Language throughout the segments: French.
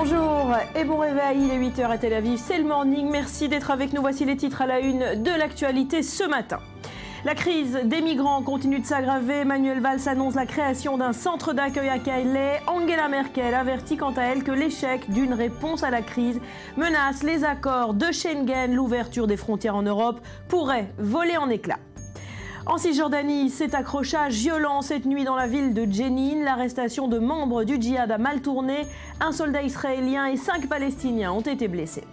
Bonjour et bon réveil, il est 8h à Tel Aviv, c'est le morning. Merci d'être avec nous. Voici les titres à la une de l'actualité ce matin. La crise des migrants continue de s'aggraver. Emmanuel Valls annonce la création d'un centre d'accueil à Calais. Angela Merkel avertit quant à elle que l'échec d'une réponse à la crise menace les accords de Schengen. L'ouverture des frontières en Europe pourrait voler en éclats. En Cisjordanie, cet accrochage violent cette nuit dans la ville de Jenin. L'arrestation de membres du djihad a mal tourné. Un soldat israélien et 5 Palestiniens ont été blessés.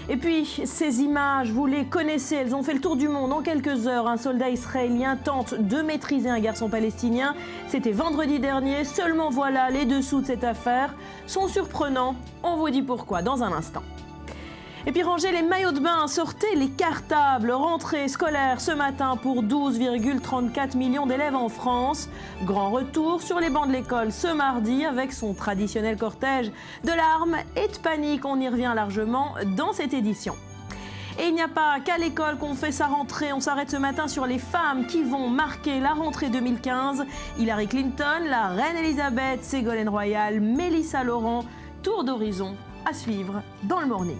Et puis, ces images, vous les connaissez, elles ont fait le tour du monde en quelques heures. Un soldat israélien tente de maîtriser un garçon palestinien. C'était vendredi dernier. Seulement voilà, les dessous de cette affaire sont surprenants. On vous dit pourquoi dans un instant. Et puis rangez les maillots de bain, sortez les cartables. Rentrée scolaire ce matin pour 12,34 millions d'élèves en France. Grand retour sur les bancs de l'école ce mardi avec son traditionnel cortège de larmes et de panique. On y revient largement dans cette édition. Et il n'y a pas qu'à l'école qu'on fait sa rentrée. On s'arrête ce matin sur les femmes qui vont marquer la rentrée 2015. Hillary Clinton, la reine Elisabeth, Ségolène Royal, Mélissa Laurent. Tour d'horizon à suivre dans le morning.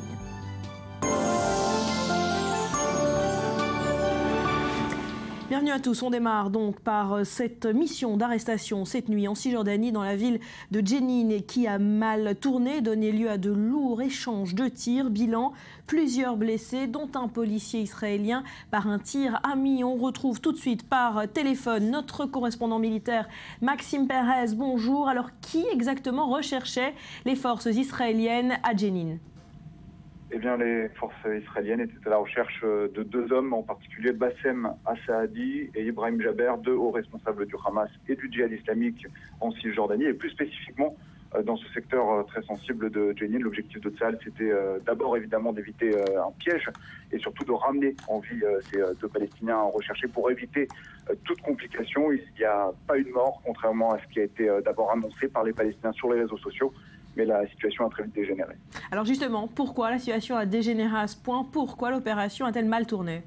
Bienvenue à tous. On démarre donc par cette mission d'arrestation cette nuit en Cisjordanie dans la ville de Jenin et qui a mal tourné, donné lieu à de lourds échanges de tirs. Bilan, plusieurs blessés, dont un policier israélien par un tir ami. On retrouve tout de suite par téléphone notre correspondant militaire Maxime Perez. Bonjour. Alors qui exactement recherchait les forces israéliennes à Jenin ? Eh bien, les forces israéliennes étaient à la recherche de 2 hommes, en particulier Bassem Assaadi et Ibrahim Jaber, 2 hauts responsables du Hamas et du djihad islamique en Cisjordanie, et plus spécifiquement dans ce secteur très sensible de Jenin. L'objectif de Tsahal, c'était d'abord évidemment d'éviter un piège et surtout de ramener en vie ces 2 Palestiniens recherchés pour éviter toute complication. Il n'y a pas eu de mort, contrairement à ce qui a été d'abord annoncé par les Palestiniens sur les réseaux sociaux. Mais la situation a très vite dégénéré. Alors justement, pourquoi la situation a dégénéré à ce point? Pourquoi l'opération a-t-elle mal tourné?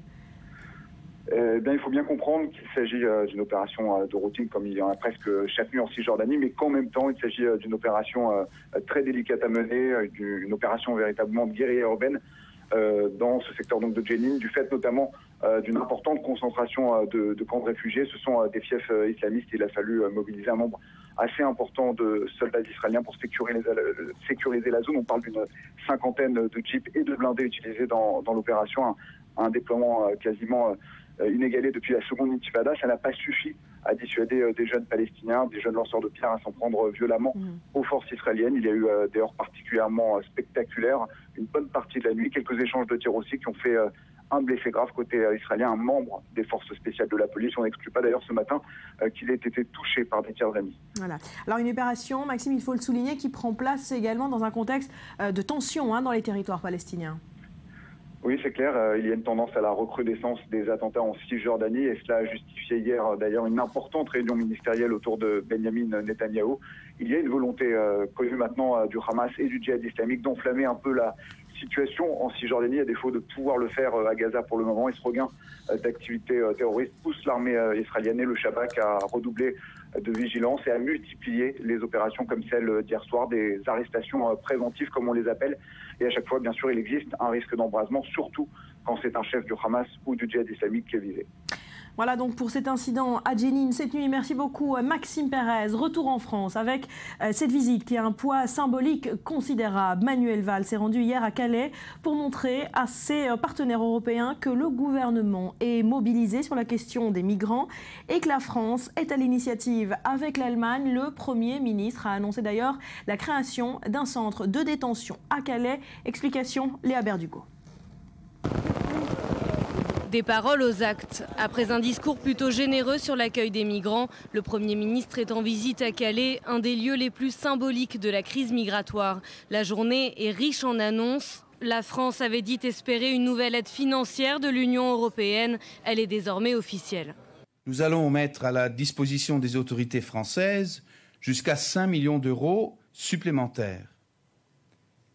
Il faut bien comprendre qu'il s'agit d'une opération de routine, comme il y en a presque chaque nuit en Cisjordanie, mais qu'en même temps, il s'agit d'une opération très délicate à mener, une opération véritablement de guérilla urbaine dans ce secteur donc, de Jenin, du fait notamment d'une importante concentration de camps de réfugiés. Ce sont des fiefs islamistes. Il a fallu mobiliser un nombre assez important de soldats israéliens pour sécuriser la zone. On parle d'une 50aine de jeeps et de blindés utilisés dans l'opération, un déploiement quasiment inégalé depuis la seconde intifada. Ça n'a pas suffi à dissuader des jeunes palestiniens, des jeunes lanceurs de pierres à s'en prendre violemment aux forces israéliennes. Il y a eu des heurts particulièrement spectaculaires, une bonne partie de la nuit, quelques échanges de tirs aussi qui ont fait un blessé grave côté israélien, un membre des forces spéciales de la police. On n'exclut pas d'ailleurs ce matin qu'il ait été touché par des tirs amis. Voilà. Alors une opération, Maxime, il faut le souligner, qui prend place également dans un contexte de tension dans les territoires palestiniens. Oui, c'est clair. Il y a une tendance à la recrudescence des attentats en Cisjordanie et cela a justifié hier d'ailleurs une importante réunion ministérielle autour de Benjamin Netanyahou. Il y a une volonté connue maintenant du Hamas et du djihad islamique d'enflammer un peu la situation en Cisjordanie, à défaut de pouvoir le faire à Gaza pour le moment. Et ce regain d'activité terroriste pousse l'armée israélienne et le Shabak à redoubler de vigilance et à multiplier les opérations comme celle d'hier soir, des arrestations préventives comme on les appelle. Et à chaque fois, bien sûr, il existe un risque d'embrasement, surtout quand c'est un chef du Hamas ou du djihad islamique qui est visé. Voilà donc pour cet incident à Jenin cette nuit. Merci beaucoup Maxime Perez. Retour en France avec cette visite qui a un poids symbolique considérable. Manuel Valls s'est rendu hier à Calais pour montrer à ses partenaires européens que le gouvernement est mobilisé sur la question des migrants et que la France est à l'initiative avec l'Allemagne. Le Premier ministre a annoncé d'ailleurs la création d'un centre de détention à Calais. Explication Léa Berdugo. Des paroles aux actes. Après un discours plutôt généreux sur l'accueil des migrants, le Premier ministre est en visite à Calais, un des lieux les plus symboliques de la crise migratoire. La journée est riche en annonces. La France avait dit espérer une nouvelle aide financière de l'Union européenne. Elle est désormais officielle. Nous allons mettre à la disposition des autorités françaises jusqu'à 5 millions d'euros supplémentaires.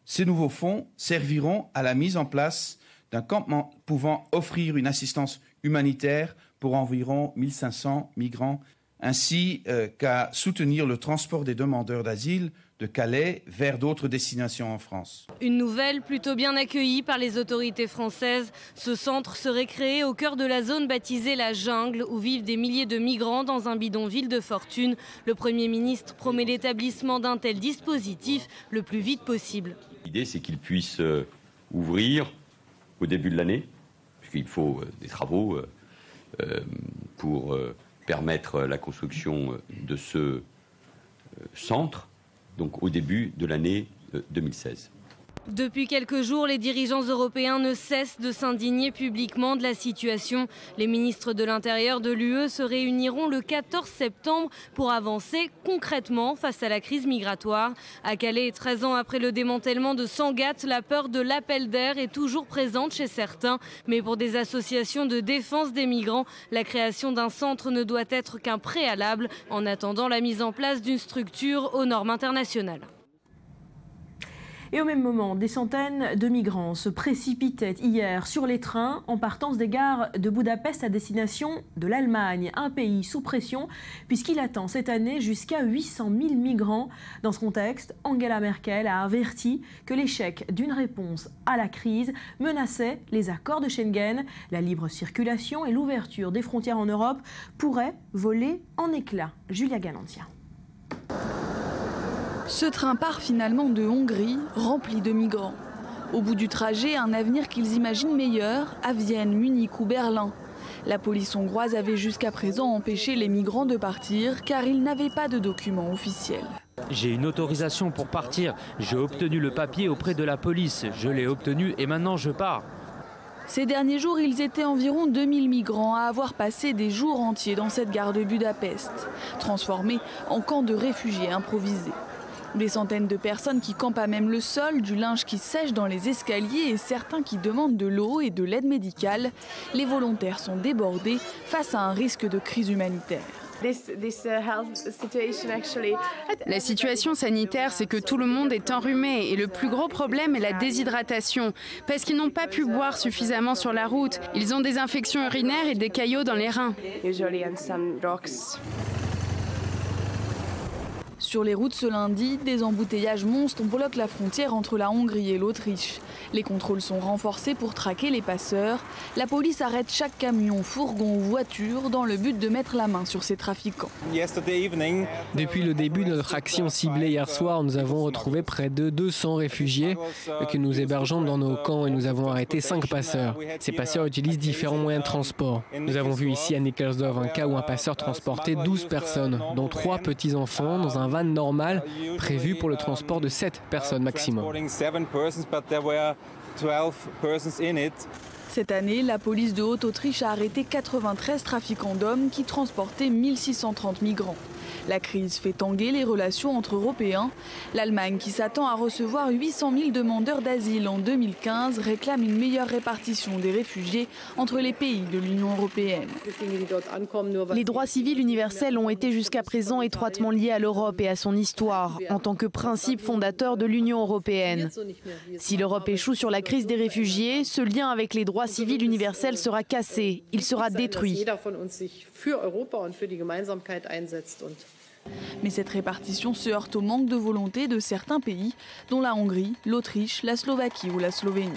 Ces nouveaux fonds serviront à la mise en place d'un campement pouvant offrir une assistance humanitaire pour environ 1500 migrants ainsi qu'à soutenir le transport des demandeurs d'asile de Calais vers d'autres destinations en France. Une nouvelle plutôt bien accueillie par les autorités françaises. Ce centre serait créé au cœur de la zone baptisée la Jungle, où vivent des milliers de migrants dans un bidonville de fortune. Le Premier ministre promet l'établissement d'un tel dispositif le plus vite possible. L'idée, c'est qu'il puisse ouvrir au début de l'année, puisqu'il faut des travaux pour permettre la construction de ce centre, donc au début de l'année 2016. Depuis quelques jours, les dirigeants européens ne cessent de s'indigner publiquement de la situation. Les ministres de l'Intérieur de l'UE se réuniront le 14 septembre pour avancer concrètement face à la crise migratoire. À Calais, 13 ans après le démantèlement de Sangatte, la peur de l'appel d'air est toujours présente chez certains. Mais pour des associations de défense des migrants, la création d'un centre ne doit être qu'un préalable en attendant la mise en place d'une structure aux normes internationales. Et au même moment, des centaines de migrants se précipitaient hier sur les trains en partance des gares de Budapest à destination de l'Allemagne, un pays sous pression puisqu'il attend cette année jusqu'à 800 000 migrants. Dans ce contexte, Angela Merkel a averti que l'échec d'une réponse à la crise menaçait les accords de Schengen. La libre circulation et l'ouverture des frontières en Europe pourraient voler en éclats. Julia Galantia. Ce train part finalement de Hongrie, rempli de migrants. Au bout du trajet, un avenir qu'ils imaginent meilleur à Vienne, Munich ou Berlin. La police hongroise avait jusqu'à présent empêché les migrants de partir car ils n'avaient pas de documents officiels. J'ai une autorisation pour partir. J'ai obtenu le papier auprès de la police. Je l'ai obtenu et maintenant je pars. Ces derniers jours, ils étaient environ 2000 migrants à avoir passé des jours entiers dans cette gare de Budapest, transformée en camp de réfugiés improvisés. Des centaines de personnes qui campent à même le sol, du linge qui sèche dans les escaliers et certains qui demandent de l'eau et de l'aide médicale. Les volontaires sont débordés face à un risque de crise humanitaire. La situation sanitaire, c'est que tout le monde est enrhumé et le plus gros problème est la déshydratation. Parce qu'ils n'ont pas pu boire suffisamment sur la route. Ils ont des infections urinaires et des caillots dans les reins. Sur les routes ce lundi, des embouteillages monstres bloquent la frontière entre la Hongrie et l'Autriche. Les contrôles sont renforcés pour traquer les passeurs. La police arrête chaque camion, fourgon ou voiture dans le but de mettre la main sur ces trafiquants. Depuis le début de notre action ciblée hier soir, nous avons retrouvé près de 200 réfugiés que nous hébergeons dans nos camps et nous avons arrêté 5 passeurs. Ces passeurs utilisent différents moyens de transport. Nous avons vu ici à Nickelsdorf un cas où un passeur transportait 12 personnes, dont 3 petits-enfants dans un van normal prévu pour le transport de 7 personnes maximum. Cette année, la police de Haute-Autriche a arrêté 93 trafiquants d'hommes qui transportaient 1630 migrants. La crise fait tanguer les relations entre Européens. L'Allemagne, qui s'attend à recevoir 800 000 demandeurs d'asile en 2015, réclame une meilleure répartition des réfugiés entre les pays de l'Union européenne. Les droits civils universels ont été jusqu'à présent étroitement liés à l'Europe et à son histoire, en tant que principe fondateur de l'Union européenne. Si l'Europe échoue sur la crise des réfugiés, ce lien avec les droits civils universels sera cassé, il sera détruit. Mais cette répartition se heurte au manque de volonté de certains pays, dont la Hongrie, l'Autriche, la Slovaquie ou la Slovénie.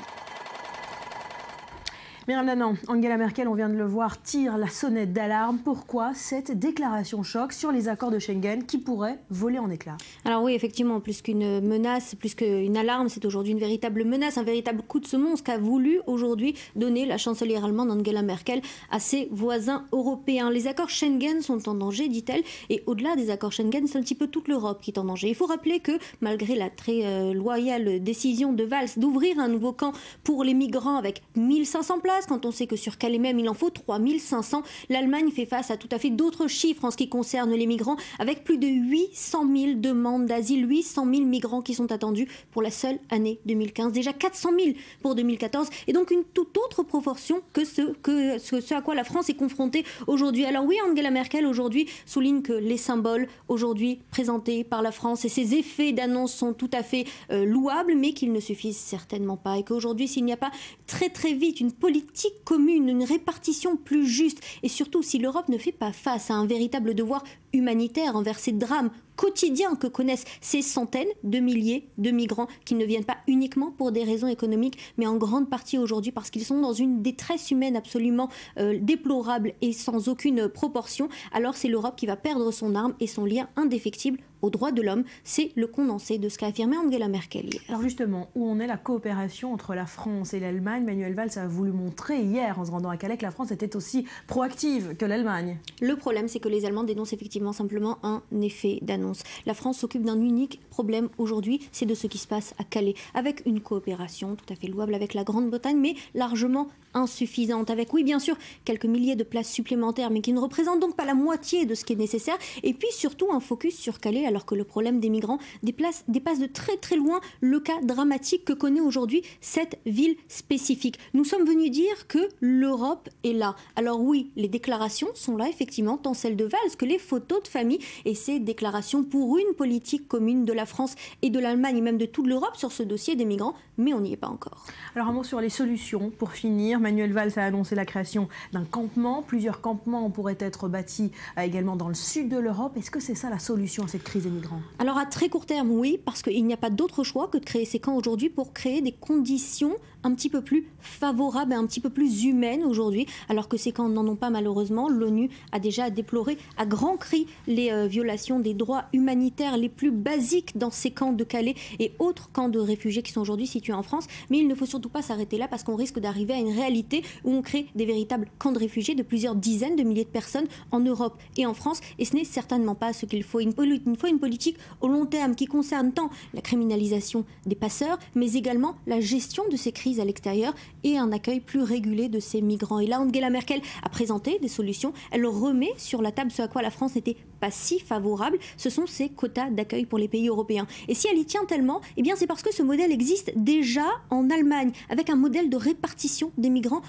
Myriam Danan, Angela Merkel, on vient de le voir, tire la sonnette d'alarme. Pourquoi cette déclaration choc sur les accords de Schengen qui pourraient voler en éclats? Alors oui, effectivement, plus qu'une menace, plus qu'une alarme, c'est aujourd'hui une véritable menace, un véritable coup de semonce qu'a voulu aujourd'hui donner la chancelière allemande Angela Merkel à ses voisins européens. Les accords Schengen sont en danger, dit-elle, et au-delà des accords Schengen, c'est un petit peu toute l'Europe qui est en danger. Il faut rappeler que malgré la très loyale décision de Valls d'ouvrir un nouveau camp pour les migrants avec 1500 places, quand on sait que sur Calais même il en faut 3500, l'Allemagne fait face à tout à fait d'autres chiffres en ce qui concerne les migrants, avec plus de 800 000 demandes d'asile, 800 000 migrants qui sont attendus pour la seule année 2015, déjà 400 000 pour 2014, et donc une toute autre proportion que ce à quoi la France est confrontée aujourd'hui. Alors oui, Angela Merkel aujourd'hui souligne que les symboles aujourd'hui présentés par la France et ses effets d'annonce sont tout à fait louables, mais qu'ils ne suffisent certainement pas, et qu'aujourd'hui s'il n'y a pas très vite une politique politique commune, une répartition plus juste. Et surtout, si l'Europe ne fait pas face à un véritable devoir humanitaire envers ces drames quotidiens que connaissent ces centaines de milliers de migrants qui ne viennent pas uniquement pour des raisons économiques, mais en grande partie aujourd'hui parce qu'ils sont dans une détresse humaine absolument déplorable et sans aucune proportion, alors c'est l'Europe qui va perdre son arme et son lien indéfectible aux droits de l'homme. C'est le condensé de ce qu'a affirmé Angela Merkel hier. Alors justement, où en est la coopération entre la France et l'Allemagne? Manuel Valls a voulu montrer hier, en se rendant à Calais, que la France était aussi proactive que l'Allemagne. Le problème, c'est que les Allemands dénoncent effectivement simplement un effet d'annonce. La France s'occupe d'un unique problème aujourd'hui, c'est de ce qui se passe à Calais, avec une coopération tout à fait louable avec la Grande-Bretagne, mais largement insuffisante, avec, oui, bien sûr, quelques milliers de places supplémentaires, mais qui ne représentent donc pas la moitié de ce qui est nécessaire, et puis surtout un focus sur Calais, alors que le problème des migrants dépasse de très très loin le cas dramatique que connaît aujourd'hui cette ville spécifique. Nous sommes venus dire que l'Europe est là. Alors oui, les déclarations sont là, effectivement, tant celles de Valls que les photos de famille, et ces déclarations pour une politique commune de la France et de l'Allemagne, et même de toute l'Europe sur ce dossier des migrants, mais on n'y est pas encore. Alors un mot sur les solutions, pour finir. Manuel Valls a annoncé la création d'un campement. Plusieurs campements pourraient être bâtis également dans le sud de l'Europe. Est-ce que c'est ça la solution à cette crise des migrants? Alors à très court terme, oui, parce qu'il n'y a pas d'autre choix que de créer ces camps aujourd'hui pour créer des conditions un petit peu plus favorables et un petit peu plus humaines aujourd'hui, alors que ces camps n'en ont pas malheureusement. L'ONU a déjà déploré à grands cris les violations des droits humanitaires les plus basiques dans ces camps de Calais et autres camps de réfugiés qui sont aujourd'hui situés en France. Mais il ne faut surtout pas s'arrêter là parce qu'on risque d'arriver à une réalité où on crée des véritables camps de réfugiés de plusieurs dizaines de milliers de personnes en Europe et en France, et ce n'est certainement pas ce qu'il faut. Il faut une politique au long terme qui concerne tant la criminalisation des passeurs, mais également la gestion de ces crises à l'extérieur et un accueil plus régulé de ces migrants. Et là, Angela Merkel a présenté des solutions. Elle remet sur la table ce à quoi la France n'était pas si favorable. Ce sont ces quotas d'accueil pour les pays européens. Et si elle y tient tellement, eh bien c'est parce que ce modèle existe déjà en Allemagne, avec un modèle de répartition des migrants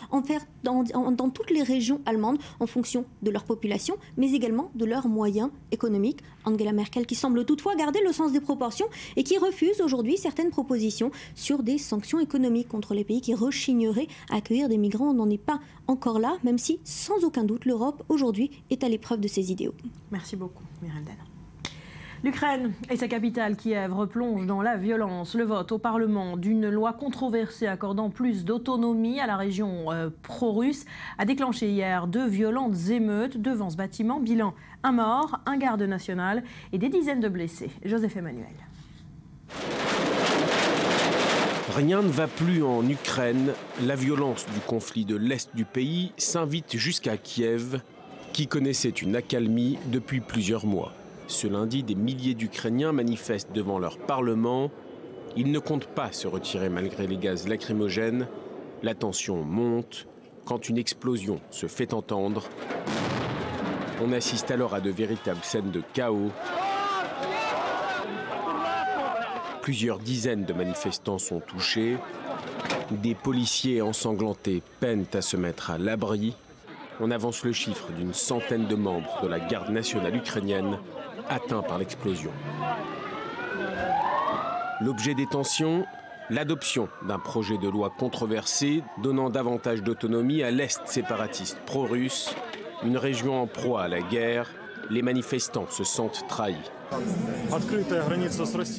dans toutes les régions allemandes en fonction de leur population, mais également de leurs moyens économiques. Angela Merkel qui semble toutefois garder le sens des proportions et qui refuse aujourd'hui certaines propositions sur des sanctions économiques contre les pays qui rechigneraient à accueillir des migrants. On n'en est pas encore là, même si, sans aucun doute, l'Europe aujourd'hui est à l'épreuve de ses idéaux. Merci beaucoup, Mireille Dana. L'Ukraine et sa capitale, Kiev, replongent dans la violence. Le vote au Parlement d'une loi controversée accordant plus d'autonomie à la région pro-russe a déclenché hier de violentes émeutes devant ce bâtiment. Bilan, un mort, un garde national et des dizaines de blessés. Joseph Emmanuel. Rien ne va plus en Ukraine. La violence du conflit de l'Est du pays s'invite jusqu'à Kiev, qui connaissait une accalmie depuis plusieurs mois. Ce lundi, des milliers d'Ukrainiens manifestent devant leur parlement. Ils ne comptent pas se retirer malgré les gaz lacrymogènes. La tension monte quand une explosion se fait entendre. On assiste alors à de véritables scènes de chaos. Plusieurs dizaines de manifestants sont touchés. Des policiers ensanglantés peinent à se mettre à l'abri. On avance le chiffre d'une centaine de membres de la garde nationale ukrainienne atteints par l'explosion. L'objet des tensions, l'adoption d'un projet de loi controversé donnant davantage d'autonomie à l'Est séparatiste pro-russe, une région en proie à la guerre. Les manifestants se sentent trahis.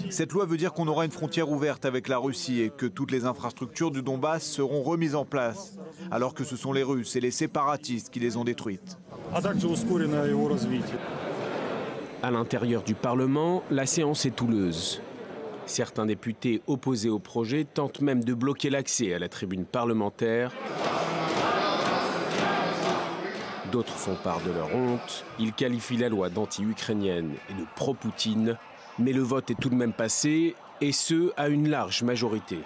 Cette loi veut dire qu'on aura une frontière ouverte avec la Russie et que toutes les infrastructures du Donbass seront remises en place, alors que ce sont les Russes et les séparatistes qui les ont détruites. À l'intérieur du Parlement, la séance est houleuse. Certains députés opposés au projet tentent même de bloquer l'accès à la tribune parlementaire. D'autres font part de leur honte. Ils qualifient la loi d'anti-ukrainienne et de pro-Poutine. Mais le vote est tout de même passé, et ce, à une large majorité.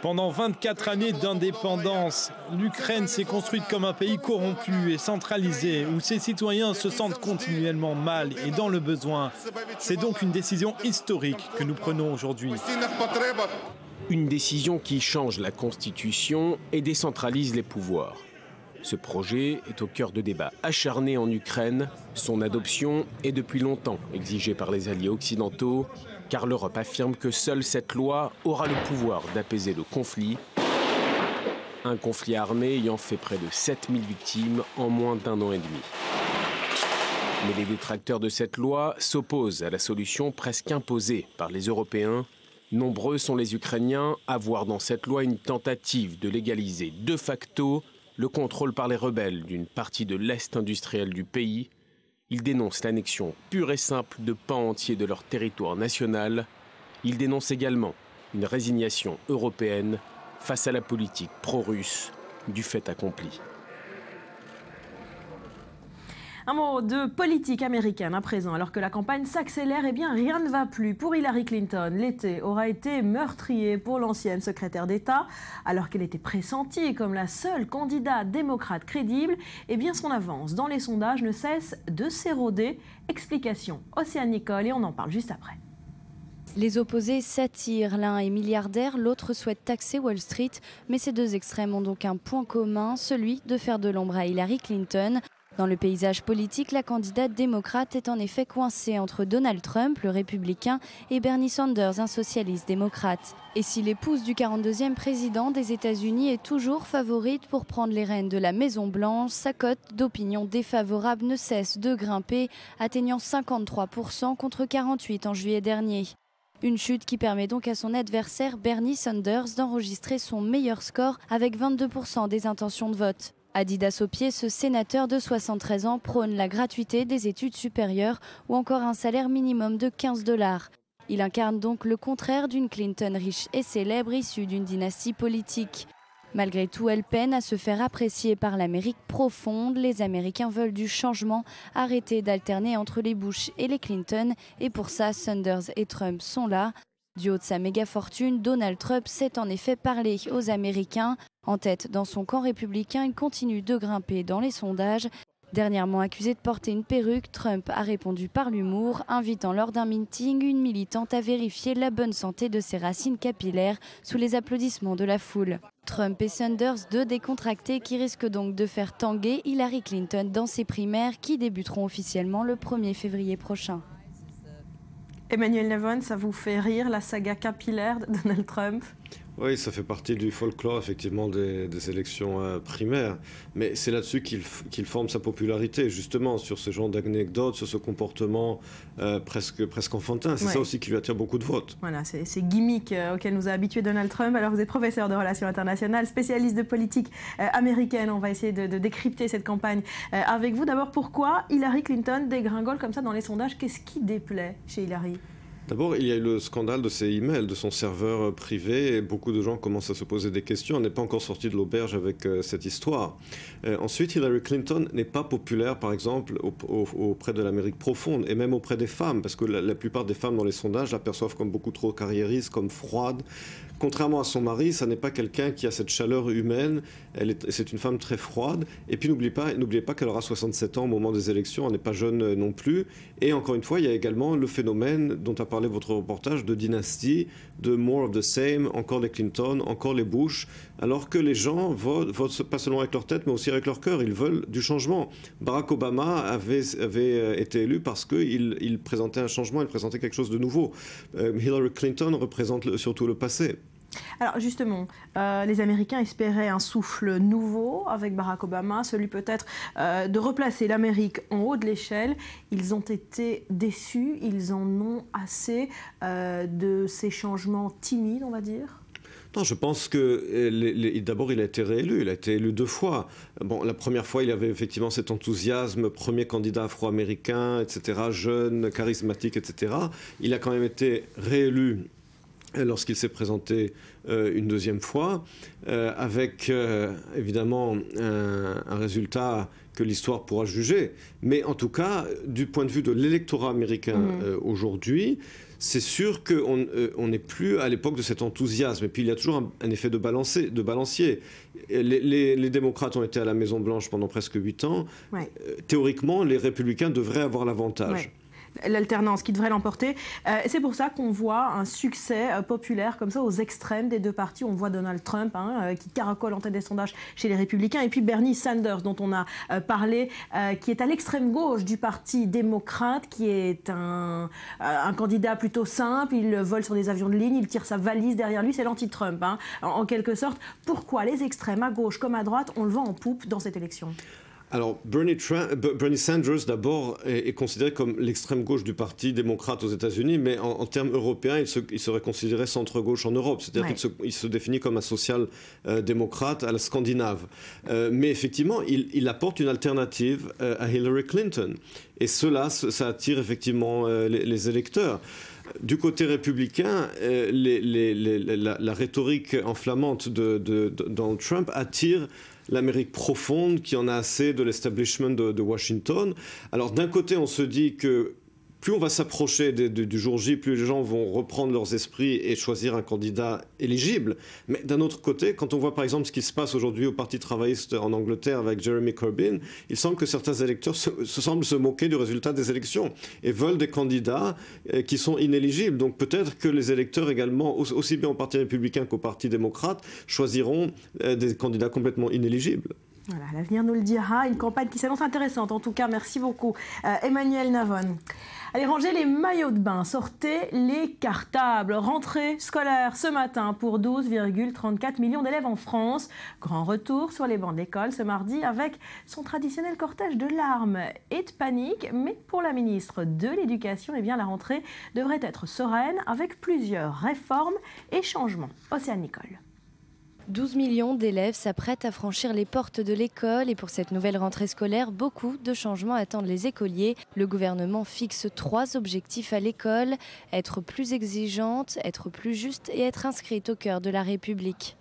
Pendant 24 années d'indépendance, l'Ukraine s'est construite comme un pays corrompu et centralisé, où ses citoyens se sentent continuellement mal et dans le besoin. C'est donc une décision historique que nous prenons aujourd'hui. Une décision qui change la Constitution et décentralise les pouvoirs. Ce projet est au cœur de débats acharnés en Ukraine. Son adoption est depuis longtemps exigée par les alliés occidentaux, car l'Europe affirme que seule cette loi aura le pouvoir d'apaiser le conflit Un conflit armé ayant fait près de 7000 victimes en moins d'1 an et demi. Mais les détracteurs de cette loi s'opposent à la solution presque imposée par les Européens. Nombreux sont les Ukrainiens à voir dans cette loi une tentative de légaliser de facto le contrôle par les rebelles d'une partie de l'Est industriel du pays. Ils dénoncent l'annexion pure et simple de pans entiers de leur territoire national. Ils dénoncent également une résignation européenne face à la politique pro-russe du fait accompli. Un mot de politique américaine à présent. Alors que la campagne s'accélère, eh bien rien ne va plus pour Hillary Clinton. L'été aura été meurtrier pour l'ancienne secrétaire d'État. Alors qu'elle était pressentie comme la seule candidate démocrate crédible, eh bien son avance dans les sondages ne cesse de s'éroder. Explication, Océane Nicole, et on en parle juste après. Les opposés s'attirent, l'un est milliardaire, l'autre souhaite taxer Wall Street. Mais ces deux extrêmes ont donc un point commun, celui de faire de l'ombre à Hillary Clinton. Dans le paysage politique, la candidate démocrate est en effet coincée entre Donald Trump, le républicain, et Bernie Sanders, un socialiste démocrate. Et si l'épouse du 42e président des États-Unis est toujours favorite pour prendre les rênes de la Maison-Blanche, sa cote d'opinion défavorable ne cesse de grimper, atteignant 53% contre 48% en juillet dernier. Une chute qui permet donc à son adversaire Bernie Sanders d'enregistrer son meilleur score avec 22% des intentions de vote. Adidas au pied, ce sénateur de 73 ans prône la gratuité des études supérieures ou encore un salaire minimum de $15. Il incarne donc le contraire d'une Clinton riche et célèbre issue d'une dynastie politique. Malgré tout, elle peine à se faire apprécier par l'Amérique profonde. Les Américains veulent du changement, arrêter d'alterner entre les Bush et les Clinton. Et pour ça, Sanders et Trump sont là. Du haut de sa méga fortune, Donald Trump sait en effet parler aux Américains. En tête dans son camp républicain, il continue de grimper dans les sondages. Dernièrement accusé de porter une perruque, Trump a répondu par l'humour, invitant lors d'un meeting une militante à vérifier la bonne santé de ses racines capillaires sous les applaudissements de la foule. Trump et Sanders, deux décontractés qui risquent donc de faire tanguer Hillary Clinton dans ses primaires qui débuteront officiellement le 1er février prochain. Emmanuel Levon, ça vous fait rire la saga capillaire de Donald Trump ? Oui, ça fait partie du folklore effectivement des élections primaires, mais c'est là-dessus qu'il forme sa popularité, justement, sur ce genre d'anecdotes, sur ce comportement presque enfantin. C'est ça aussi qui lui attire beaucoup de votes. Voilà, c'est ces gimmicks auxquels nous a habitués Donald Trump. Alors vous êtes professeur de relations internationales, spécialiste de politique américaine. On va essayer de décrypter cette campagne avec vous. D'abord, pourquoi Hillary Clinton dégringole comme ça dans les sondages? Qu'est-ce qui déplaît chez Hillary ? D'abord, il y a eu le scandale de ses emails, de son serveur privé, et beaucoup de gens commencent à se poser des questions. On n'est pas encore sorti de l'auberge avec cette histoire. Ensuite, Hillary Clinton n'est pas populaire, par exemple, auprès de l'Amérique profonde, et même auprès des femmes, parce que la plupart des femmes dans les sondages la perçoivent comme beaucoup trop carriériste, comme froide. Contrairement à son mari, ça n'est pas quelqu'un qui a cette chaleur humaine. C'est une femme très froide. Et puis n'oubliez pas qu'elle aura 67 ans au moment des élections. Elle n'est pas jeune non plus. Et encore une fois, il y a également le phénomène dont a parlé votre reportage de dynastie, de more of the same, encore les Clinton, encore les Bush. Alors que les gens votent pas seulement avec leur tête, mais aussi avec leur cœur. Ils veulent du changement. Barack Obama avait été élu parce qu'il présentait un changement, il présentait quelque chose de nouveau. Hillary Clinton représente surtout le passé. Alors justement, les Américains espéraient un souffle nouveau avec Barack Obama, celui peut-être de replacer l'Amérique en haut de l'échelle. Ils ont été déçus, ils en ont assez de ces changements timides, on va dire. Non, je pense que d'abord il a été réélu, il a été élu 2 fois. Bon, la première fois il avait effectivement cet enthousiasme, premier candidat afro-américain, etc., jeune, charismatique, etc. Il a quand même été réélu lorsqu'il s'est présenté une 2e fois, avec évidemment un résultat que l'histoire pourra juger. Mais en tout cas, du point de vue de l'électorat américain aujourd'hui, c'est sûr qu'on n'est plus à l'époque de cet enthousiasme. Et puis il y a toujours un effet de balancier. Les démocrates ont été à la Maison-Blanche pendant presque 8 ans. Ouais. Théoriquement, les républicains devraient avoir l'avantage. Ouais. l'alternance qui devrait l'emporter. C'est pour ça qu'on voit un succès populaire comme ça aux extrêmes des deux partis. On voit Donald Trump qui caracole en tête des sondages chez les Républicains, et puis Bernie Sanders dont on a parlé, qui est à l'extrême gauche du Parti démocrate, qui est un candidat plutôt simple. Il vole sur des avions de ligne, il tire sa valise derrière lui, c'est l'anti-Trump en quelque sorte. Pourquoi les extrêmes à gauche comme à droite ont le vent en poupe dans cette élection? Alors, Bernie Sanders, d'abord, est considéré comme l'extrême gauche du Parti démocrate aux États-Unis, mais en termes européens, il serait considéré centre-gauche en Europe. C'est-à-dire qu'il se définit comme un social-démocrate à la scandinave. Mais effectivement, il apporte une alternative à Hillary Clinton. Et cela, ça attire effectivement les électeurs. Du côté républicain, la rhétorique enflammante de Donald Trump attire l'Amérique profonde qui en a assez de l'establishment de Washington. Alors d'un côté, on se dit que plus on va s'approcher du jour J, plus les gens vont reprendre leurs esprits et choisir un candidat éligible. Mais d'un autre côté, quand on voit par exemple ce qui se passe aujourd'hui au Parti travailliste en Angleterre avec Jeremy Corbyn, il semble que certains électeurs semblent se moquer du résultat des élections et veulent des candidats qui sont inéligibles. Donc peut-être que les électeurs également, aussi bien au Parti républicain qu'au Parti démocrate, choisiront des candidats complètement inéligibles. Voilà, l'avenir nous le dira. Une campagne qui s'annonce intéressante. En tout cas, merci beaucoup, Emmanuel Navon. Allez, rangez les maillots de bain, sortez les cartables. Rentrée scolaire ce matin pour 12,34 millions d'élèves en France. Grand retour sur les bancs de l'école ce mardi avec son traditionnel cortège de larmes et de panique. Mais pour la ministre de l'Éducation, eh bien, la rentrée devrait être sereine avec plusieurs réformes et changements. Océane Nicole. 12 millions d'élèves s'apprêtent à franchir les portes de l'école et pour cette nouvelle rentrée scolaire, beaucoup de changements attendent les écoliers. Le gouvernement fixe 3 objectifs à l'école, être plus exigeante, être plus juste et être inscrite au cœur de la République.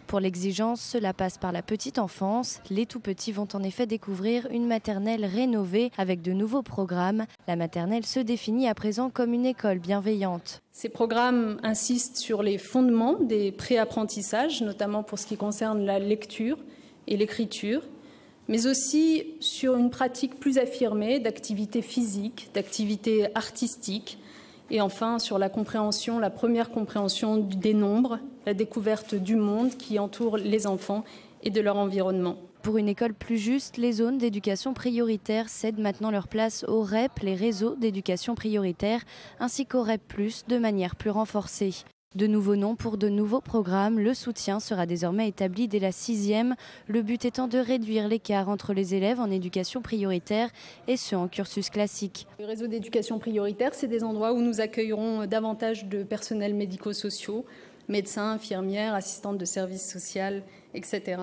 Pour l'exigence, cela passe par la petite enfance. Les tout-petits vont en effet découvrir une maternelle rénovée avec de nouveaux programmes. La maternelle se définit à présent comme une école bienveillante. Ces programmes insistent sur les fondements des pré-apprentissages, notamment pour ce qui concerne la lecture et l'écriture, mais aussi sur une pratique plus affirmée d'activité physique, d'activité artistique, et enfin sur la compréhension, la première compréhension des nombres, la découverte du monde qui entoure les enfants et de leur environnement. Pour une école plus juste, les zones d'éducation prioritaire cèdent maintenant leur place aux REP, les réseaux d'éducation prioritaire, ainsi qu'aux REP+, de manière plus renforcée. De nouveaux noms pour de nouveaux programmes, le soutien sera désormais établi dès la 6e, le but étant de réduire l'écart entre les élèves en éducation prioritaire et ceux en cursus classique. Le réseau d'éducation prioritaire, c'est des endroits où nous accueillerons davantage de personnels médico-sociaux, médecins, infirmières, assistantes de services sociaux, etc.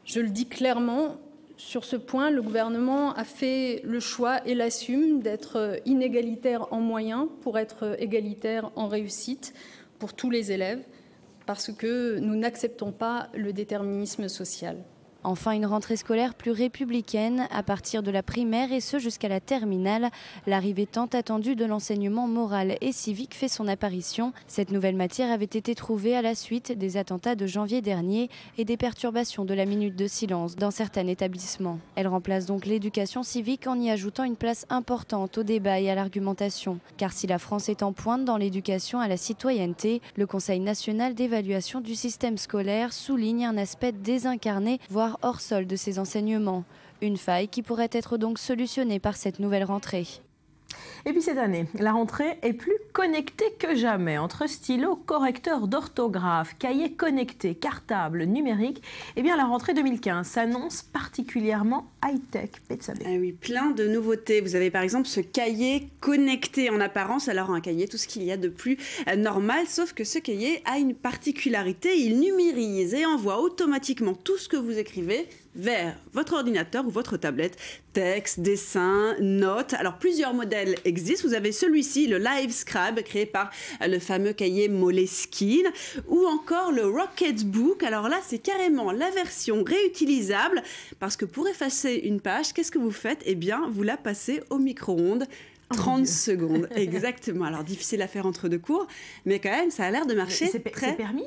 Je le dis clairement, sur ce point, le gouvernement a fait le choix et l'assume d'être inégalitaire en moyens pour être égalitaire en réussite pour tous les élèves, parce que nous n'acceptons pas le déterminisme social. Enfin, une rentrée scolaire plus républicaine à partir de la primaire et ce jusqu'à la terminale. L'arrivée tant attendue de l'enseignement moral et civique fait son apparition. Cette nouvelle matière avait été trouvée à la suite des attentats de janvier dernier et des perturbations de la minute de silence dans certains établissements. Elle remplace donc l'éducation civique en y ajoutant une place importante au débat et à l'argumentation. Car si la France est en pointe dans l'éducation à la citoyenneté, le Conseil national d'évaluation du système scolaire souligne un aspect désincarné, voire hors sol de ces enseignements. Une faille qui pourrait être donc solutionnée par cette nouvelle rentrée. Et puis cette année, la rentrée est plus connectée que jamais. Entre stylo, correcteur d'orthographe, cahiers connectés, cartables, numériques, eh bien la rentrée 2015 s'annonce particulièrement high-tech. Ah oui, plein de nouveautés. Vous avez par exemple ce cahier connecté en apparence. Alors un cahier, tout ce qu'il y a de plus normal, sauf que ce cahier a une particularité. Il numérise et envoie automatiquement tout ce que vous écrivez vers votre ordinateur ou votre tablette. Texte, dessin, notes. Alors plusieurs modèles existent. Vous avez celui-ci, le LiveScribe, créé par le fameux cahier Moleskine, ou encore le Rocketbook. Alors là, c'est carrément la version réutilisable, parce que pour effacer une page, qu'est-ce que vous faites? Eh bien, vous la passez au micro-ondes. 30 secondes, exactement. Alors, difficile à faire entre deux cours, mais quand même, ça a l'air de marcher. C'est permis ?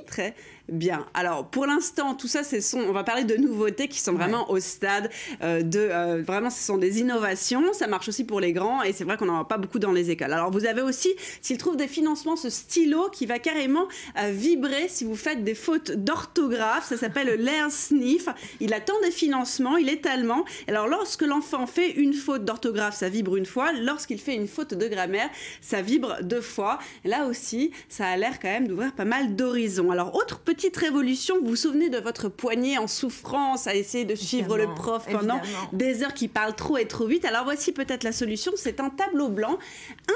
Bien, alors pour l'instant, tout ça, on va parler de nouveautés qui sont vraiment au stade vraiment, ce sont des innovations. Ça marche aussi pour les grands et c'est vrai qu'on n'en a pas beaucoup dans les écoles. Alors vous avez aussi, s'ils trouvent des financements, ce stylo qui va carrément vibrer si vous faites des fautes d'orthographe. Ça s'appelle le Learn Sniff. Il attend des financements, il est allemand. Alors lorsque l'enfant fait une faute d'orthographe, ça vibre une fois. Lorsqu'il fait une faute de grammaire, ça vibre 2 fois. Et là aussi, ça a l'air quand même d'ouvrir pas mal d'horizons. Alors autre petite révolution, vous vous souvenez de votre poignet en souffrance à essayer de suivre le prof pendant des heures qui parle trop et trop vite. Alors voici peut-être la solution, c'est un tableau blanc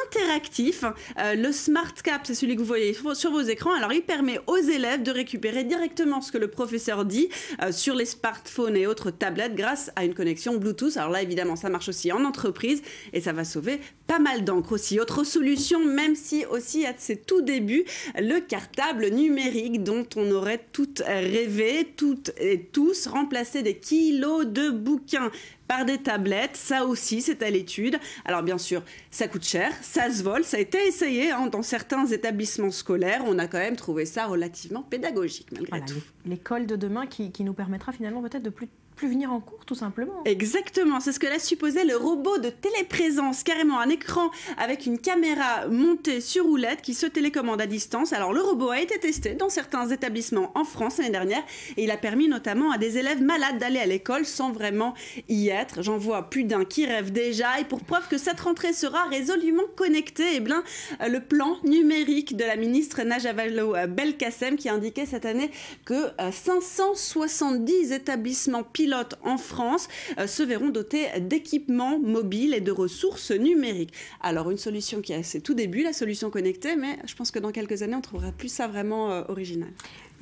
interactif. Le Smart Cap, c'est celui que vous voyez sur vos écrans. Alors il permet aux élèves de récupérer directement ce que le professeur dit sur les smartphones et autres tablettes grâce à une connexion Bluetooth. Alors là évidemment ça marche aussi en entreprise et ça va sauver pas mal d'encre aussi. Autre solution, même si aussi à ses tout débuts, le cartable numérique dont on aurait toutes rêvé, toutes et tous, remplacer des kilos de bouquins par des tablettes, ça aussi c'est à l'étude. Alors bien sûr, ça coûte cher, ça se vole, ça a été essayé dans certains établissements scolaires. On a quand même trouvé ça relativement pédagogique malgré tout. L'école de demain qui nous permettra finalement peut-être de plus venir en cours tout simplement. Exactement, c'est ce que laisse supposer le robot de téléprésence, carrément un écran avec une caméra montée sur roulette qui se télécommande à distance. Alors le robot a été testé dans certains établissements en France l'année dernière et il a permis notamment à des élèves malades d'aller à l'école sans vraiment y être. J'en vois plus d'un qui rêve déjà et pour preuve que cette rentrée sera résolument connectée, eh bien, le plan numérique de la ministre Najat Vallaud-Belkacem qui indiquait cette année que 570 établissements pilotes en France se verront dotés d'équipements mobiles et de ressources numériques. Alors une solution qui est à ses tout débuts, la solution connectée, mais je pense que dans quelques années on trouvera plus ça vraiment original.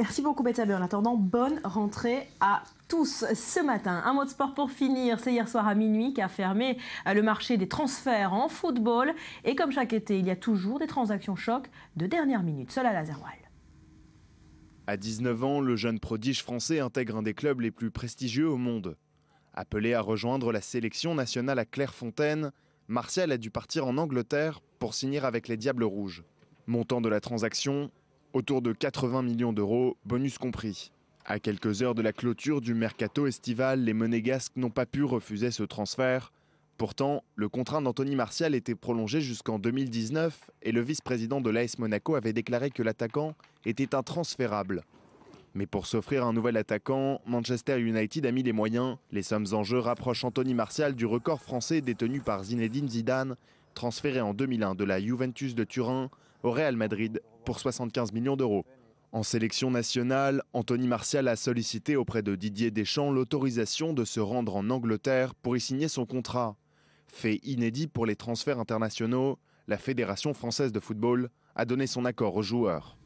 Merci beaucoup Betsabe. En attendant, bonne rentrée à tous ce matin. Un mot de sport pour finir. C'est hier soir à minuit qu'a fermé le marché des transferts en football. Et comme chaque été, il y a toujours des transactions choc de dernière minute. Seul à Lazerwal. À 19 ans, le jeune prodige français intègre un des clubs les plus prestigieux au monde. Appelé à rejoindre la sélection nationale à Clairefontaine, Martial a dû partir en Angleterre pour signer avec les Diables Rouges. Montant de la transaction, autour de 80 millions d'euros, bonus compris. À quelques heures de la clôture du mercato estival, les Monégasques n'ont pas pu refuser ce transfert. Pourtant, le contrat d'Anthony Martial était prolongé jusqu'en 2019 et le vice-président de l'AS Monaco avait déclaré que l'attaquant était intransférable. Mais pour s'offrir un nouvel attaquant, Manchester United a mis les moyens. Les sommes en jeu rapprochent Anthony Martial du record français détenu par Zinedine Zidane, transféré en 2001 de la Juventus de Turin au Real Madrid pour 75 millions d'euros. En sélection nationale, Anthony Martial a sollicité auprès de Didier Deschamps l'autorisation de se rendre en Angleterre pour y signer son contrat. Fait inédit pour les transferts internationaux, la Fédération française de football a donné son accord aux joueurs.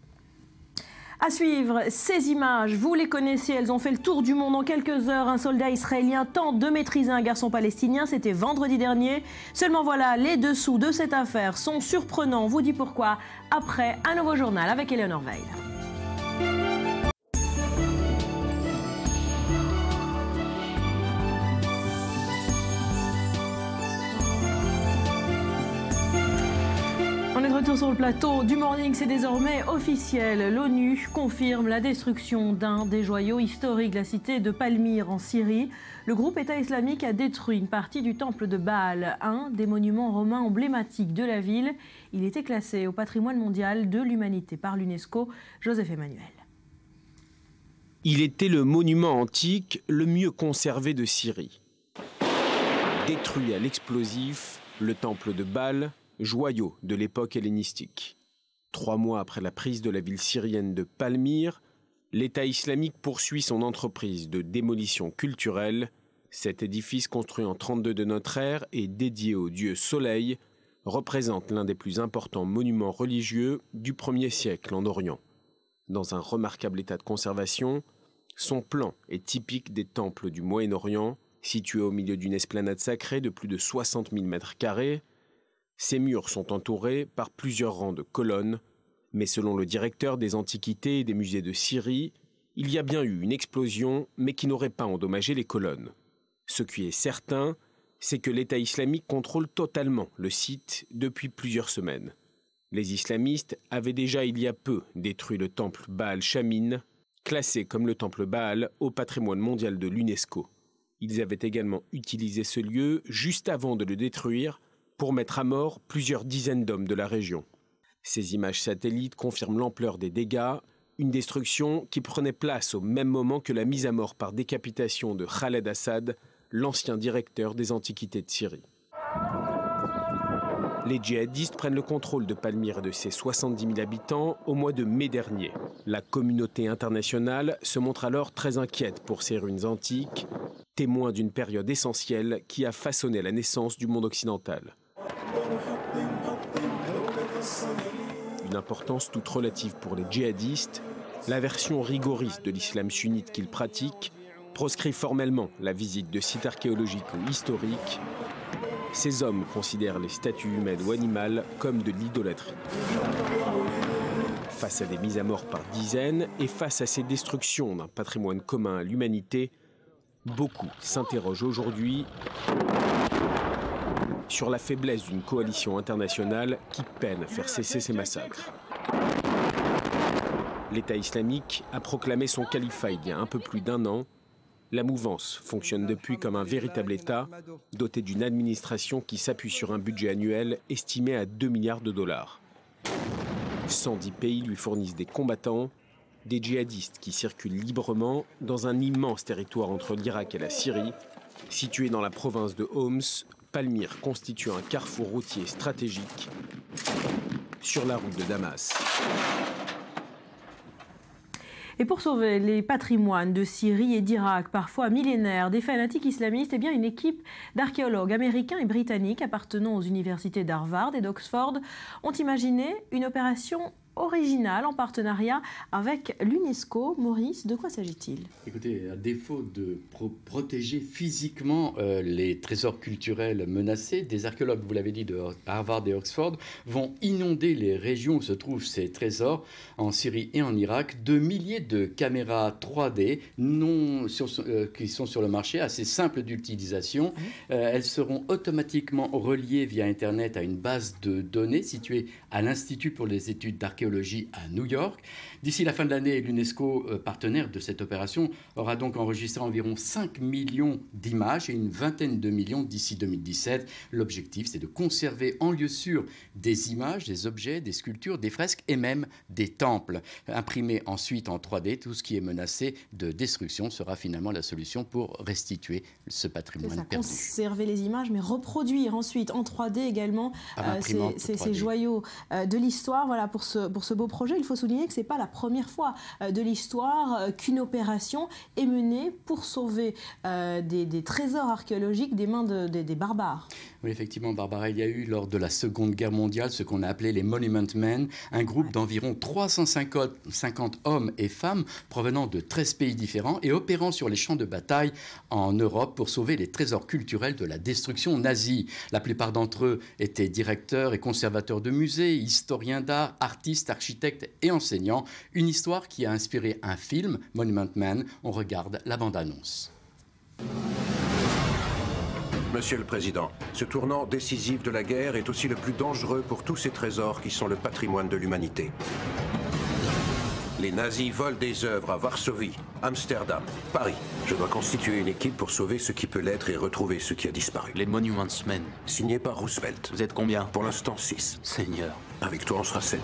À suivre, ces images, vous les connaissez, elles ont fait le tour du monde en quelques heures. Un soldat israélien tente de maîtriser un garçon palestinien, c'était vendredi dernier. Seulement voilà, les dessous de cette affaire sont surprenants. On vous dit pourquoi après un nouveau journal avec Eleonore Veil. On est de retour sur le plateau du Morning, c'est désormais officiel. L'ONU confirme la destruction d'un des joyaux historiques de la cité de Palmyre en Syrie. Le groupe État islamique a détruit une partie du temple de Baal, un des monuments romains emblématiques de la ville. Il était classé au patrimoine mondial de l'humanité par l'UNESCO. Joseph Emmanuel. Il était le monument antique le mieux conservé de Syrie. Détruit à l'explosif, le temple de Baal, joyau de l'époque hellénistique. 3 mois après la prise de la ville syrienne de Palmyre, l'État islamique poursuit son entreprise de démolition culturelle. Cet édifice construit en 32 de notre ère et dédié au dieu Soleil représente l'un des plus importants monuments religieux du 1er siècle en Orient. Dans un remarquable état de conservation, son plan est typique des temples du Moyen-Orient, situé au milieu d'une esplanade sacrée de plus de 60 000 mètres carrés. Ces murs sont entourés par plusieurs rangs de colonnes, mais selon le directeur des antiquités et des musées de Syrie, il y a bien eu une explosion, mais qui n'aurait pas endommagé les colonnes. Ce qui est certain, c'est que l'État islamique contrôle totalement le site depuis plusieurs semaines. Les islamistes avaient déjà il y a peu détruit le temple Baal Shamin, classé comme le temple Baal au patrimoine mondial de l'UNESCO. Ils avaient également utilisé ce lieu juste avant de le détruire pour mettre à mort plusieurs dizaines d'hommes de la région. Ces images satellites confirment l'ampleur des dégâts, une destruction qui prenait place au même moment que la mise à mort par décapitation de Khaled Assad, l'ancien directeur des Antiquités de Syrie. Les djihadistes prennent le contrôle de Palmyre et de ses 70 000 habitants au mois de mai dernier. La communauté internationale se montre alors très inquiète pour ces ruines antiques, témoin d'une période essentielle qui a façonné la naissance du monde occidental. Une importance toute relative pour les djihadistes, la version rigoriste de l'islam sunnite qu'ils pratiquent proscrit formellement la visite de sites archéologiques ou historiques. Ces hommes considèrent les statues humaines ou animales comme de l'idolâtrie. Face à des mises à mort par dizaines et face à ces destructions d'un patrimoine commun à l'humanité, beaucoup s'interrogent aujourd'hui sur la faiblesse d'une coalition internationale qui peine à faire cesser ces massacres. L'État islamique a proclamé son califat il y a un peu plus d'1 an. La mouvance fonctionne depuis comme un véritable État, doté d'une administration qui s'appuie sur un budget annuel estimé à 2 milliards de dollars. 110 pays lui fournissent des combattants, des djihadistes qui circulent librement dans un immense territoire entre l'Irak et la Syrie. Situé dans la province de Homs, Palmyre constitue un carrefour routier stratégique sur la route de Damas. Et pour sauver les patrimoines de Syrie et d'Irak, parfois millénaires, des fanatiques islamistes, eh bien une équipe d'archéologues américains et britanniques appartenant aux universités d'Harvard et d'Oxford ont imaginé une opération originale en partenariat avec l'UNESCO. Maurice, de quoi s'agit-il? Écoutez, à défaut de protéger physiquement les trésors culturels menacés, des archéologues, vous l'avez dit, de Harvard et Oxford, vont inonder les régions où se trouvent ces trésors en Syrie et en Irak de milliers de caméras 3D qui sont sur le marché, assez simples d'utilisation. Elles seront automatiquement reliées via Internet à une base de données située à l'Institut pour les études d'archéologie à New York. D'ici la fin de l'année, l'UNESCO, partenaire de cette opération, aura donc enregistré environ 5 millions d'images et une vingtaine de millions d'ici 2017. L'objectif, c'est de conserver en lieu sûr des images, des objets, des sculptures, des fresques et même des temples. Imprimer ensuite en 3D, tout ce qui est menacé de destruction sera finalement la solution pour restituer ce patrimoine perdu. Conserver les images, mais reproduire ensuite en 3D également ces joyaux de l'histoire. Voilà, pour ce beau projet, il faut souligner que ce n'est pas la première fois de l'histoire qu'une opération est menée pour sauver des trésors archéologiques des mains des barbares. Oui, effectivement, Barbara, il y a eu lors de la Seconde Guerre mondiale ce qu'on a appelé les Monument Men, un groupe d'environ 350 hommes et femmes provenant de 13 pays différents et opérant sur les champs de bataille en Europe pour sauver les trésors culturels de la destruction nazie. La plupart d'entre eux étaient directeurs et conservateurs de musées, historiens d'art, artistes, architectes et enseignants. Une histoire qui a inspiré un film, Monument Men. On regarde la bande-annonce. Monsieur le Président, ce tournant décisif de la guerre est aussi le plus dangereux pour tous ces trésors qui sont le patrimoine de l'humanité. Les nazis volent des œuvres à Varsovie, Amsterdam, Paris. Je dois constituer une équipe pour sauver ce qui peut l'être et retrouver ce qui a disparu. Les Monuments Men. Signé par Roosevelt. Vous êtes combien? Pour l'instant, 6. Seigneur. Avec toi, on sera 7.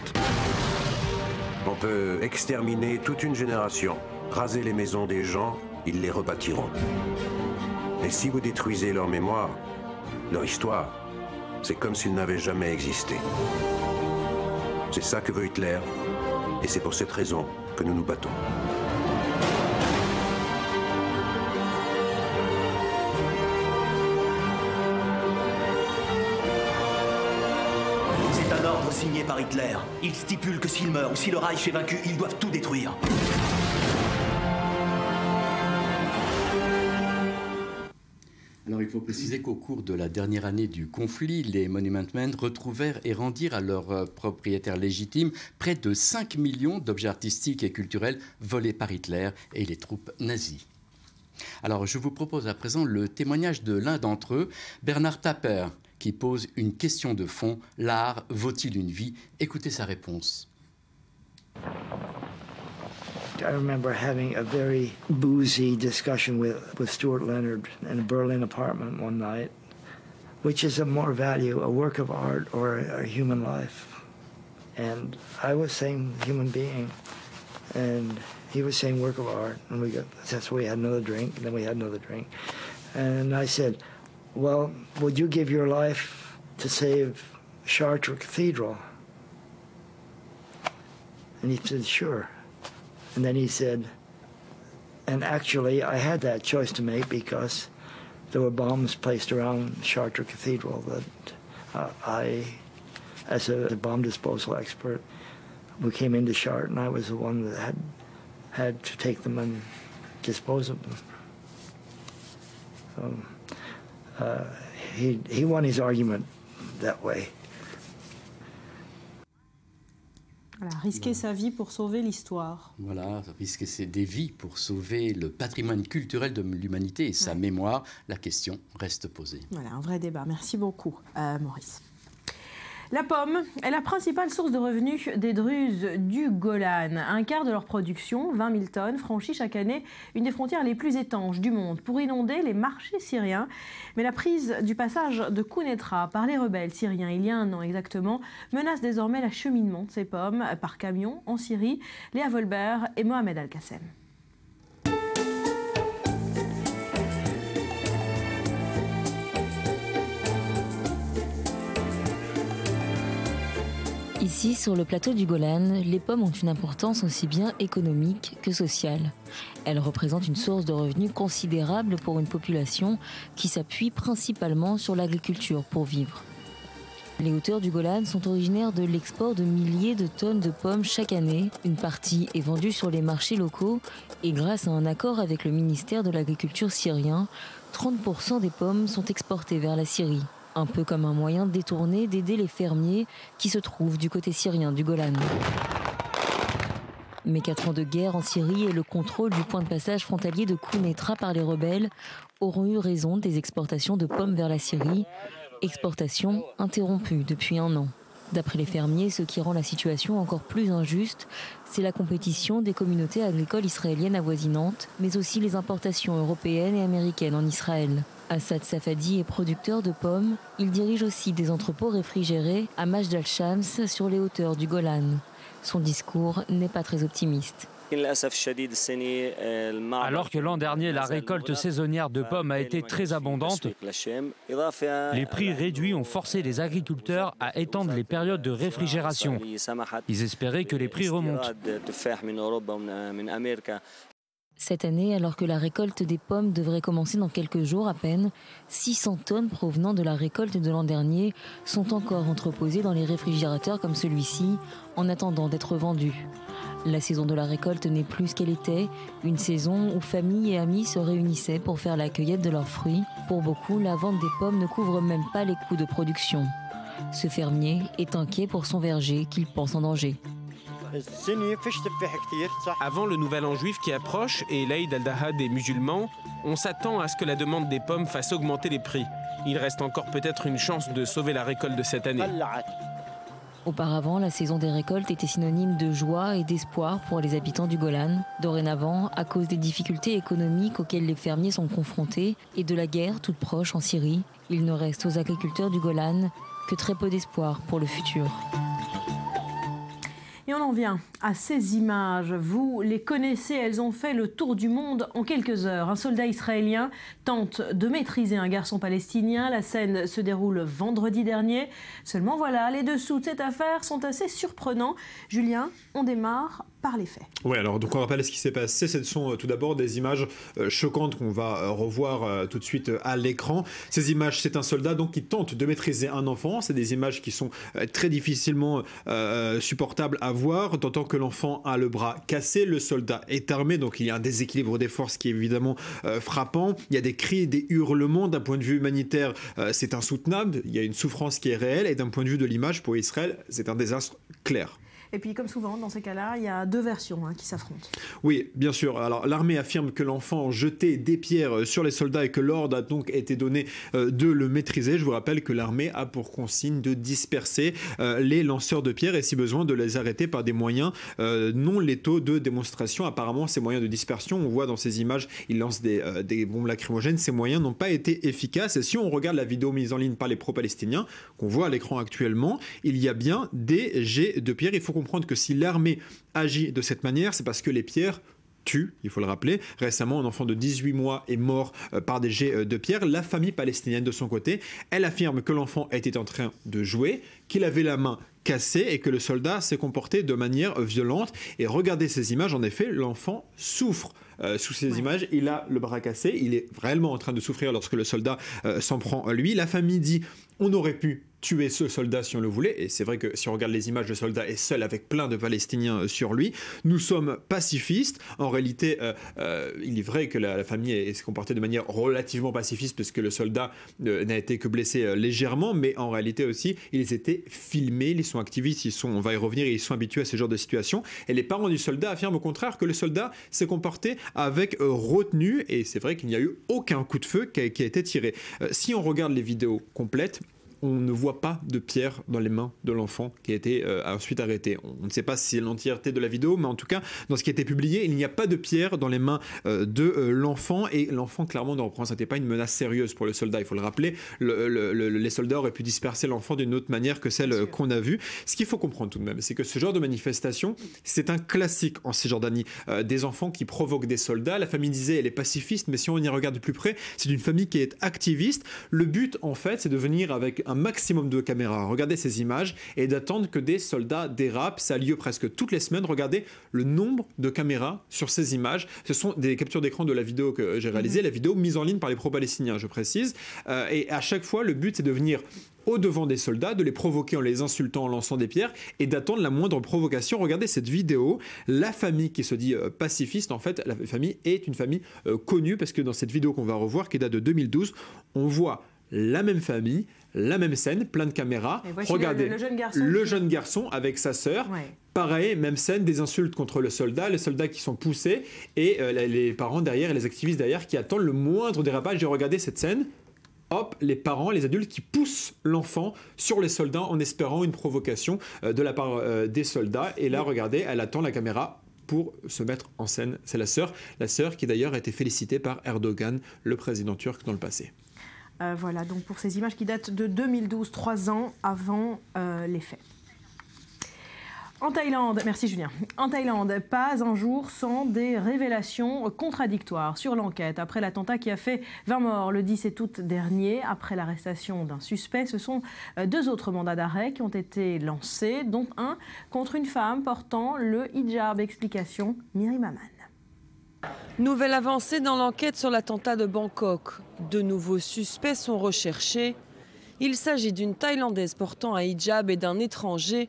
On peut exterminer toute une génération, raser les maisons des gens, ils les rebâtiront. Et si vous détruisez leur mémoire, leur histoire, c'est comme s'ils n'avaient jamais existé. C'est ça que veut Hitler, et c'est pour cette raison que nous nous battons. C'est un ordre signé par Hitler. Il stipule que s'il meurt ou si le Reich est vaincu, ils doivent tout détruire. Alors il faut préciser qu'au cours de la dernière année du conflit, les Monument Men retrouvèrent et rendirent à leurs propriétaires légitimes près de 5 millions d'objets artistiques et culturels volés par Hitler et les troupes nazies. Alors je vous propose à présent le témoignage de l'un d'entre eux, Bernard Tapper, qui pose une question de fond. L'art vaut-il une vie? Écoutez sa réponse. I remember having a very boozy discussion with Stuart Leonard in a Berlin apartment one night. Which is of more value, a work of art or a human life? And I was saying human being, and he was saying work of art. And that's why we had another drink, and then we had another drink. And I said, well, would you give your life to save Chartres Cathedral? And he said, sure. And then he said, and actually I had that choice to make because there were bombs placed around Chartres Cathedral that I, as a bomb disposal expert, we came into Chartres and I was the one that had to take them and dispose of them. So, he won his argument that way. Voilà, risquer sa vie pour sauver l'histoire. Voilà, risquer des vies pour sauver le patrimoine culturel de l'humanité et sa mémoire. La question reste posée. Voilà, un vrai débat. Merci beaucoup, Maurice. La pomme est la principale source de revenus des Druzes du Golan. Un quart de leur production, 20 000 tonnes, franchit chaque année une des frontières les plus étanches du monde pour inonder les marchés syriens. Mais la prise du passage de Quneitra par les rebelles syriens il y a un an exactement menace désormais l'acheminement de ces pommes par camion en Syrie. Léa Volbert et Mohamed Al-Qassem. Ici, sur le plateau du Golan, les pommes ont une importance aussi bien économique que sociale. Elles représentent une source de revenus considérable pour une population qui s'appuie principalement sur l'agriculture pour vivre. Les hauteurs du Golan sont originaires de l'export de milliers de tonnes de pommes chaque année. Une partie est vendue sur les marchés locaux et grâce à un accord avec le ministère de l'Agriculture syrien, 30% des pommes sont exportées vers la Syrie. Un peu comme un moyen détourné d'aider les fermiers qui se trouvent du côté syrien du Golan. Mais 4 ans de guerre en Syrie et le contrôle du point de passage frontalier de Quneitra par les rebelles auront eu raison des exportations de pommes vers la Syrie, exportations interrompues depuis un an. D'après les fermiers, ce qui rend la situation encore plus injuste, c'est la compétition des communautés agricoles israéliennes avoisinantes, mais aussi les importations européennes et américaines en Israël. Assad Safadi est producteur de pommes. Il dirige aussi des entrepôts réfrigérés à Majd al-Shams sur les hauteurs du Golan. Son discours n'est pas très optimiste. Alors que l'an dernier, la récolte saisonnière de pommes a été très abondante, les prix réduits ont forcé les agriculteurs à étendre les périodes de réfrigération. Ils espéraient que les prix remontent. Cette année, alors que la récolte des pommes devrait commencer dans quelques jours à peine, 600 tonnes provenant de la récolte de l'an dernier sont encore entreposées dans les réfrigérateurs comme celui-ci, en attendant d'être vendues. La saison de la récolte n'est plus ce qu'elle était, une saison où familles et amis se réunissaient pour faire la cueillette de leurs fruits. Pour beaucoup, la vente des pommes ne couvre même pas les coûts de production. Ce fermier est inquiet pour son verger qu'il pense en danger. Avant le nouvel an juif qui approche et l'Aïd al-Daha des musulmans, on s'attend à ce que la demande des pommes fasse augmenter les prix. Il reste encore peut-être une chance de sauver la récolte de cette année. Auparavant, la saison des récoltes était synonyme de joie et d'espoir pour les habitants du Golan. Dorénavant, à cause des difficultés économiques auxquelles les fermiers sont confrontés et de la guerre toute proche en Syrie, il ne reste aux agriculteurs du Golan que très peu d'espoir pour le futur. Et on en vient à ces images. Vous les connaissez, elles ont fait le tour du monde en quelques heures. Un soldat israélien tente de maîtriser un garçon palestinien. La scène se déroule vendredi dernier. Seulement voilà, les dessous de cette affaire sont assez surprenants. Julien, on démarre par les faits. Oui, alors donc on rappelle ce qui s'est passé. Ce sont tout d'abord des images choquantes qu'on va revoir tout de suite à l'écran. Ces images, c'est un soldat donc qui tente de maîtriser un enfant. C'est des images qui sont très difficilement supportables à voir, d'autant que l'enfant a le bras cassé. Le soldat est armé, donc il y a un déséquilibre des forces qui est évidemment frappant. Il y a des cris, des hurlements. D'un point de vue humanitaire, c'est insoutenable. Il y a une souffrance qui est réelle. Et d'un point de vue de l'image, pour Israël, c'est un désastre clair. Et puis, comme souvent, dans ces cas-là, il y a deux versions qui s'affrontent. Oui, bien sûr. Alors, l'armée affirme que l'enfant jetait des pierres sur les soldats et que l'ordre a donc été donné de le maîtriser. Je vous rappelle que l'armée a pour consigne de disperser les lanceurs de pierres et, si besoin, de les arrêter par des moyens non létaux de démonstration. Apparemment, ces moyens de dispersion, on voit dans ces images, ils lancent des bombes lacrymogènes. Ces moyens n'ont pas été efficaces. Et si on regarde la vidéo mise en ligne par les pro-palestiniens, qu'on voit à l'écran actuellement, il y a bien des jets de pierres. Il faut comprendre que si l'armée agit de cette manière, c'est parce que les pierres tuent, il faut le rappeler. Récemment, un enfant de 18 mois est mort par des jets de pierres. La famille palestinienne, de son côté, elle affirme que l'enfant était en train de jouer, qu'il avait la main cassée et que le soldat s'est comporté de manière violente. Et regardez ces images, en effet, l'enfant souffre. Sous ces images, il a le bras cassé, il est réellement en train de souffrir lorsque le soldat s'en prend lui. La famille dit on aurait pu tuer ce soldat si on le voulait, et c'est vrai que si on regarde les images, le soldat est seul avec plein de Palestiniens sur lui. Nous sommes pacifistes. En réalité, il est vrai que la famille s'est comportée de manière relativement pacifiste parce que le soldat n'a été que blessé légèrement, mais en réalité aussi, ils étaient filmés, ils sont activistes, on va y revenir, et ils sont habitués à ce genre de situation. Et les parents du soldat affirment au contraire que le soldat s'est comporté avec retenue, et c'est vrai qu'il n'y a eu aucun coup de feu qui a été tiré. Si on regarde les vidéos complètes, on ne voit pas de pierre dans les mains de l'enfant qui a été ensuite arrêté. On ne sait pas si c'est l'entièreté de la vidéo, mais en tout cas, dans ce qui a été publié, il n'y a pas de pierre dans les mains de l'enfant, et l'enfant clairement ne représentait pas une menace sérieuse pour le soldat. Il faut le rappeler, les soldats auraient pu disperser l'enfant d'une autre manière que celle qu'on a vue. Ce qu'il faut comprendre tout de même, c'est que ce genre de manifestation, c'est un classique en Cisjordanie. Des enfants qui provoquent des soldats. La famille disait elle est pacifiste, mais si on y regarde de plus près, c'est une famille qui est activiste. Le but, en fait, c'est de venir avec un maximum de caméras, regardez ces images et d'attendre que des soldats dérapent. Ça a lieu presque toutes les semaines. Regardez le nombre de caméras sur ces images. Ce sont des captures d'écran de la vidéo que j'ai réalisée, la vidéo mise en ligne par les pro-palestiniens, je précise. Et à chaque fois, le but, c'est de venir au-devant des soldats, de les provoquer en les insultant, en lançant des pierres, et d'attendre la moindre provocation. Regardez cette vidéo. La famille qui se dit pacifiste, en fait, la famille est une famille connue, parce que dans cette vidéo qu'on va revoir, qui date de 2012, on voit la même famille, la même scène, plein de caméras. Regardez, le jeune garçon avec sa sœur. Ouais. Pareil, même scène, des insultes contre les soldats qui sont poussés, et les parents derrière et les activistes derrière qui attendent le moindre dérapage. Et regardez cette scène. Hop, les parents, les adultes qui poussent l'enfant sur les soldats en espérant une provocation de la part des soldats. Et là, regardez, elle attend la caméra pour se mettre en scène. C'est la sœur qui d'ailleurs a été félicitée par Erdogan, le président turc, dans le passé. Voilà, donc pour ces images qui datent de 2012, 3 ans avant les faits. En Thaïlande, merci Julien. En Thaïlande, pas un jour sans des révélations contradictoires sur l'enquête. Après l'attentat qui a fait 20 morts le 17 août dernier, après l'arrestation d'un suspect, ce sont 2 autres mandats d'arrêt qui ont été lancés, dont un contre une femme portant le hijab. Explication, Myri Maman. Nouvelle avancée dans l'enquête sur l'attentat de Bangkok. 2 nouveaux suspects sont recherchés. Il s'agit d'une Thaïlandaise portant un hijab et d'un étranger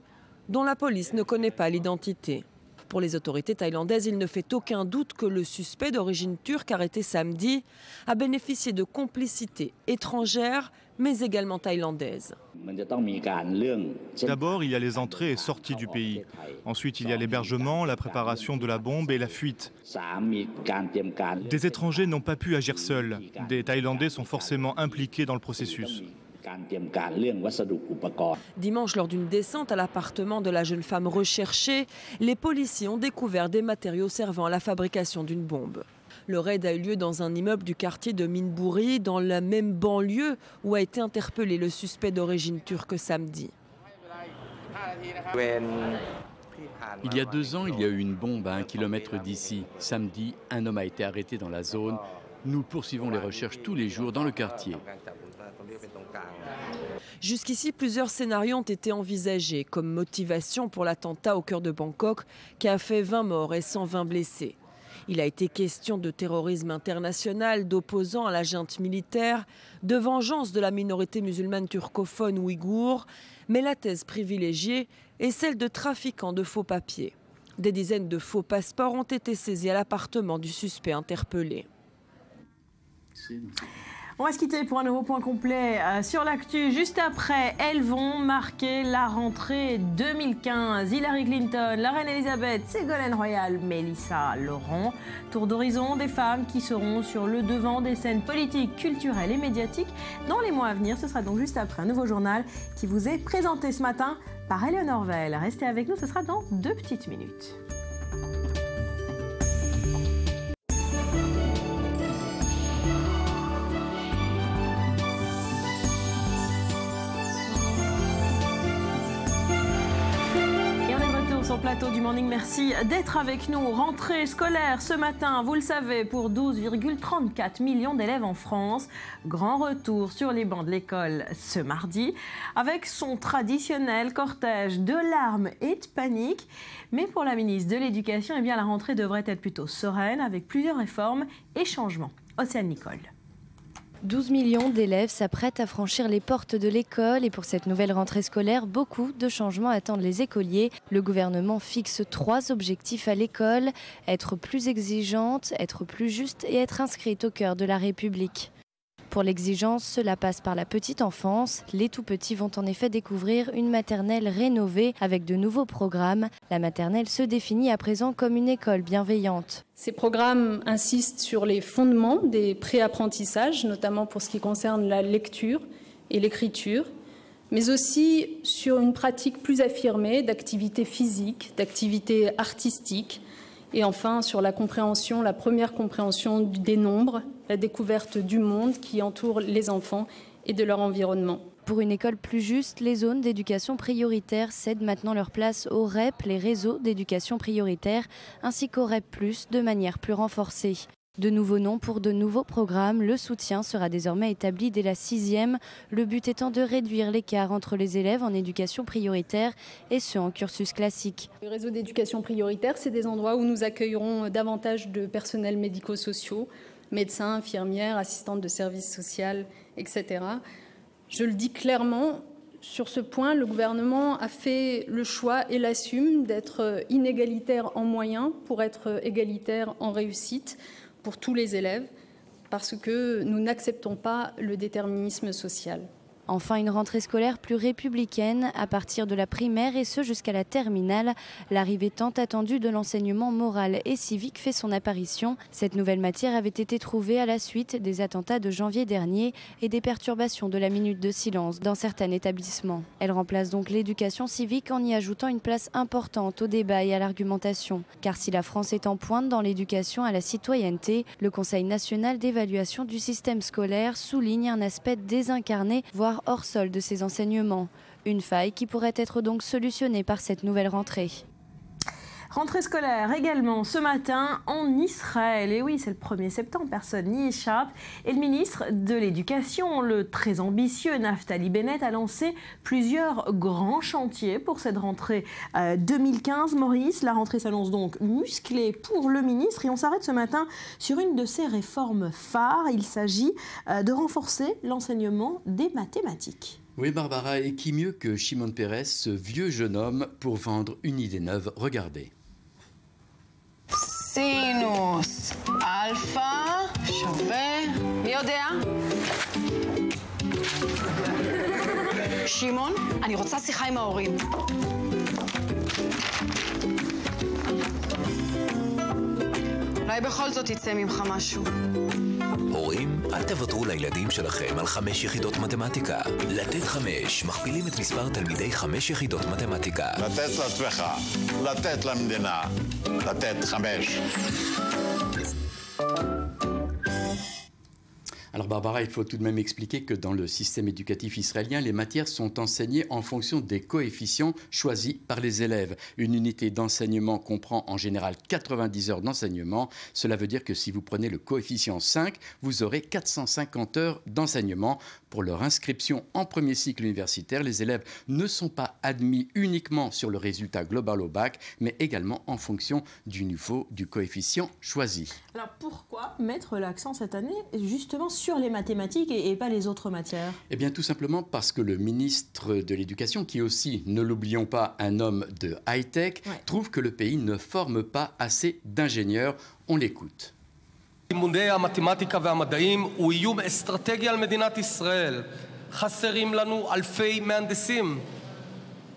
dont la police ne connaît pas l'identité. Pour les autorités thaïlandaises, il ne fait aucun doute que le suspect d'origine turque arrêté samedi a bénéficié de complicité étrangère, mais également thaïlandaise. D'abord, il y a les entrées et sorties du pays. Ensuite, il y a l'hébergement, la préparation de la bombe et la fuite. Des étrangers n'ont pas pu agir seuls. Des Thaïlandais sont forcément impliqués dans le processus. Dimanche, lors d'une descente à l'appartement de la jeune femme recherchée, les policiers ont découvert des matériaux servant à la fabrication d'une bombe. Le raid a eu lieu dans un immeuble du quartier de Minburi, dans la même banlieue où a été interpellé le suspect d'origine turque samedi. Il y a 2 ans, il y a eu une bombe à 1 kilomètre d'ici. Samedi, un homme a été arrêté dans la zone. Nous poursuivons les recherches tous les jours dans le quartier. Jusqu'ici, plusieurs scénarios ont été envisagés comme motivation pour l'attentat au cœur de Bangkok qui a fait 20 morts et 120 blessés. Il a été question de terrorisme international, d'opposants à la junte militaire, de vengeance de la minorité musulmane turcophone ouïghour, mais la thèse privilégiée est celle de trafiquants de faux papiers. Des dizaines de faux passeports ont été saisis à l'appartement du suspect interpellé. On va se quitter pour un nouveau point complet sur l'actu. Juste après, elles vont marquer la rentrée 2015. Hillary Clinton, la reine Elisabeth, Ségolène Royal, Mélissa Laurent. Tour d'horizon des femmes qui seront sur le devant des scènes politiques, culturelles et médiatiques dans les mois à venir. Ce sera donc juste après un nouveau journal qui vous est présenté ce matin par Éléonore Veil. Restez avec nous, ce sera dans 2 petites minutes. Sur le plateau du Morning, merci d'être avec nous. Rentrée scolaire ce matin, vous le savez, pour 12,34 millions d'élèves en France. Grand retour sur les bancs de l'école ce mardi, avec son traditionnel cortège de larmes et de panique. Mais pour la ministre de l'Éducation, eh bien, la rentrée devrait être plutôt sereine, avec plusieurs réformes et changements. Océane Nicole. 12 millions d'élèves s'apprêtent à franchir les portes de l'école et pour cette nouvelle rentrée scolaire, beaucoup de changements attendent les écoliers. Le gouvernement fixe 3 objectifs à l'école, être plus exigeante, être plus juste et être inscrite au cœur de la République. Pour l'exigence, cela passe par la petite enfance. Les tout-petits vont en effet découvrir une maternelle rénovée avec de nouveaux programmes. La maternelle se définit à présent comme une école bienveillante. Ces programmes insistent sur les fondements des pré-apprentissages, notamment pour ce qui concerne la lecture et l'écriture, mais aussi sur une pratique plus affirmée d'activité physique, d'activité artistique, et enfin sur la compréhension, la première compréhension des nombres, la découverte du monde qui entoure les enfants et de leur environnement. Pour une école plus juste, les zones d'éducation prioritaire cèdent maintenant leur place aux REP, les réseaux d'éducation prioritaire, ainsi qu'aux REP+, de manière plus renforcée. De nouveaux noms pour de nouveaux programmes, le soutien sera désormais établi dès la 6e, le but étant de réduire l'écart entre les élèves en éducation prioritaire et ceux en cursus classique. Les réseaux d'éducation prioritaire, c'est des endroits où nous accueillerons davantage de personnels médico-sociaux, médecins, infirmières, assistantes de services sociaux, etc. Je le dis clairement, sur ce point, le gouvernement a fait le choix et l'assume d'être inégalitaire en moyens pour être égalitaire en réussite pour tous les élèves, parce que nous n'acceptons pas le déterminisme social. Enfin, une rentrée scolaire plus républicaine à partir de la primaire et ce jusqu'à la terminale. L'arrivée tant attendue de l'enseignement moral et civique fait son apparition. Cette nouvelle matière avait été trouvée à la suite des attentats de janvier dernier et des perturbations de la minute de silence dans certains établissements. Elle remplace donc l'éducation civique en y ajoutant une place importante au débat et à l'argumentation. Car si la France est en pointe dans l'éducation à la citoyenneté, le Conseil national d'évaluation du système scolaire souligne un aspect désincarné, voire hors sol de ces enseignements. Une faille qui pourrait être donc solutionnée par cette nouvelle rentrée. Rentrée scolaire également ce matin en Israël. Et oui, c'est le 1er septembre, personne n'y échappe. Et le ministre de l'Éducation, le très ambitieux Naftali Bennett, a lancé plusieurs grands chantiers pour cette rentrée 2015. Maurice, la rentrée s'annonce donc musclée pour le ministre. Et on s'arrête ce matin sur une de ses réformes phares. Il s'agit de renforcer l'enseignement des mathématiques. Oui, Barbara, et qui mieux que Shimon Peres, ce vieux jeune homme, pour vendre une idée neuve. Regardez. סינוס אלפא שווה, מי יודע? שמעון, אני רוצה שיחה עם ההורים. אולי בכל זאת יצא ממך משהו. הורים, אל תוותרו לילדים שלכם על 5 יחידות מתמטיקה. לתת 5 מכפילים את מספר תלמידי 5 יחידות מתמטיקה. לתת לעצמך, לתת למדינה, לתת 5. Alors Barbara, il faut tout de même expliquer que dans le système éducatif israélien, les matières sont enseignées en fonction des coefficients choisis par les élèves. Une unité d'enseignement comprend en général 90 heures d'enseignement. Cela veut dire que si vous prenez le coefficient 5, vous aurez 450 heures d'enseignement. Pour leur inscription en premier cycle universitaire, les élèves ne sont pas admis uniquement sur le résultat global au bac, mais également en fonction du niveau du coefficient choisi. Alors pourquoi mettre l'accent cette année justement sur les mathématiques et pas les autres matières? Eh bien tout simplement parce que le ministre de l'Éducation, qui est aussi, ne l'oublions pas, un homme de high-tech, trouve que le pays ne forme pas assez d'ingénieurs. On l'écoute. לימודי המתמטיקה והמדעים הוא איום אסטרטגי על מדינת ישראל. חסרים לנו אלפי מהנדסים.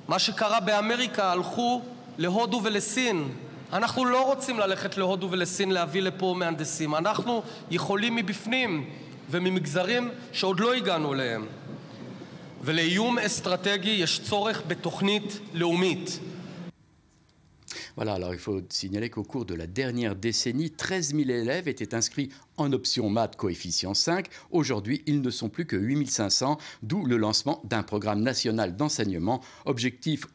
מה שקרה באמריקה, הלכו להודו ולסין. אנחנו לא רוצים ללכת להודו ולסין להביא לפה מהנדסים. אנחנו יכולים מבפנים וממגזרים שעוד לא הגענו אליהם. ולאיום אסטרטגי יש צורך בתוכנית לאומית. Voilà, alors il faut signaler qu'au cours de la dernière décennie, 13 000 élèves étaient inscrits en option maths coefficient 5. Aujourd'hui, ils ne sont plus que 8 500, d'où le lancement d'un programme national d'enseignement. Objectif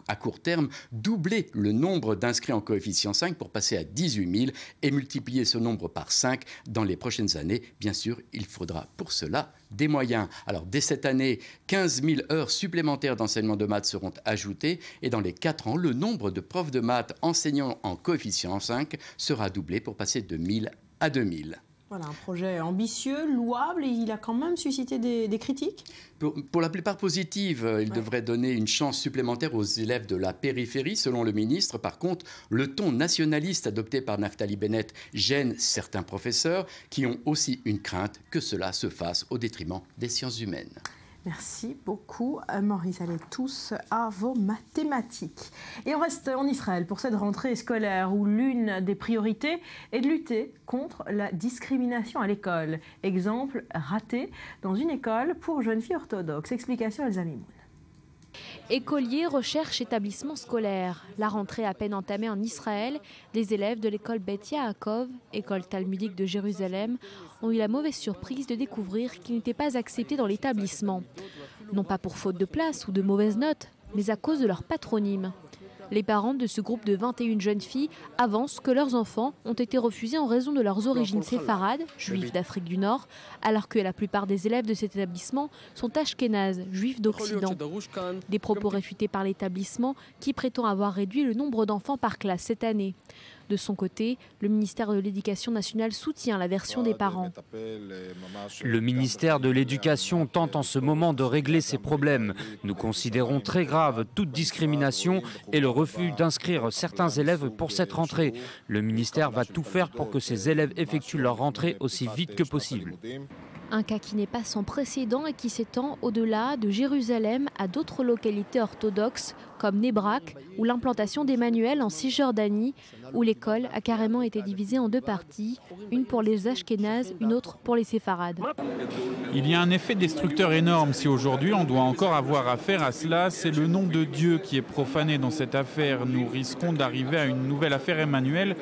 à court terme, doubler le nombre d'inscrits en coefficient 5 pour passer à 18 000 et multiplier ce nombre par 5 dans les prochaines années. Bien sûr, il faudra pour cela des moyens. Alors, dès cette année, 15 000 heures supplémentaires d'enseignement de maths seront ajoutées et dans les 4 ans, le nombre de profs de maths enseignant en coefficient 5 sera doublé pour passer de 1000 à 2000. Voilà, un projet ambitieux, louable, et il a quand même suscité des critiques. Pour la plupart positives, il devrait donner une chance supplémentaire aux élèves de la périphérie, selon le ministre. Par contre, le ton nationaliste adopté par Naftali Bennett gêne certains professeurs qui ont aussi une crainte que cela se fasse au détriment des sciences humaines. Merci beaucoup, Maurice. Allez tous à vos mathématiques. Et on reste en Israël pour cette rentrée scolaire où l'une des priorités est de lutter contre la discrimination à l'école. Exemple raté dans une école pour jeunes filles orthodoxes. Explication Elsa Mimoun. Écoliers, recherche, établissement scolaire. La rentrée à peine entamée en Israël, des élèves de l'école Beth Yaakov, école talmudique de Jérusalem, ont eu la mauvaise surprise de découvrir qu'ils n'étaient pas acceptés dans l'établissement. Non pas pour faute de place ou de mauvaises notes, mais à cause de leur patronyme. Les parents de ce groupe de 21 jeunes filles avancent que leurs enfants ont été refusés en raison de leurs origines séfarades, juifs d'Afrique du Nord, alors que la plupart des élèves de cet établissement sont ashkénazes, juifs d'Occident. Des propos réfutés par l'établissement qui prétend avoir réduit le nombre d'enfants par classe cette année. De son côté, le ministère de l'Éducation nationale soutient la version des parents. Le ministère de l'Éducation tente en ce moment de régler ces problèmes. Nous considérons très grave toute discrimination et le refus d'inscrire certains élèves pour cette rentrée. Le ministère va tout faire pour que ces élèves effectuent leur rentrée aussi vite que possible. Un cas qui n'est pas sans précédent et qui s'étend au-delà de Jérusalem à d'autres localités orthodoxes comme Nebrak ou l'implantation d'Emmanuel en Cisjordanie où l'école a carrément été divisée en deux parties, une pour les Ashkénazes, une autre pour les Séfarades. Il y a un effet destructeur énorme si aujourd'hui on doit encore avoir affaire à cela. C'est le nom de Dieu qui est profané dans cette affaire. Nous risquons d'arriver à une nouvelle affaire Emmanuel.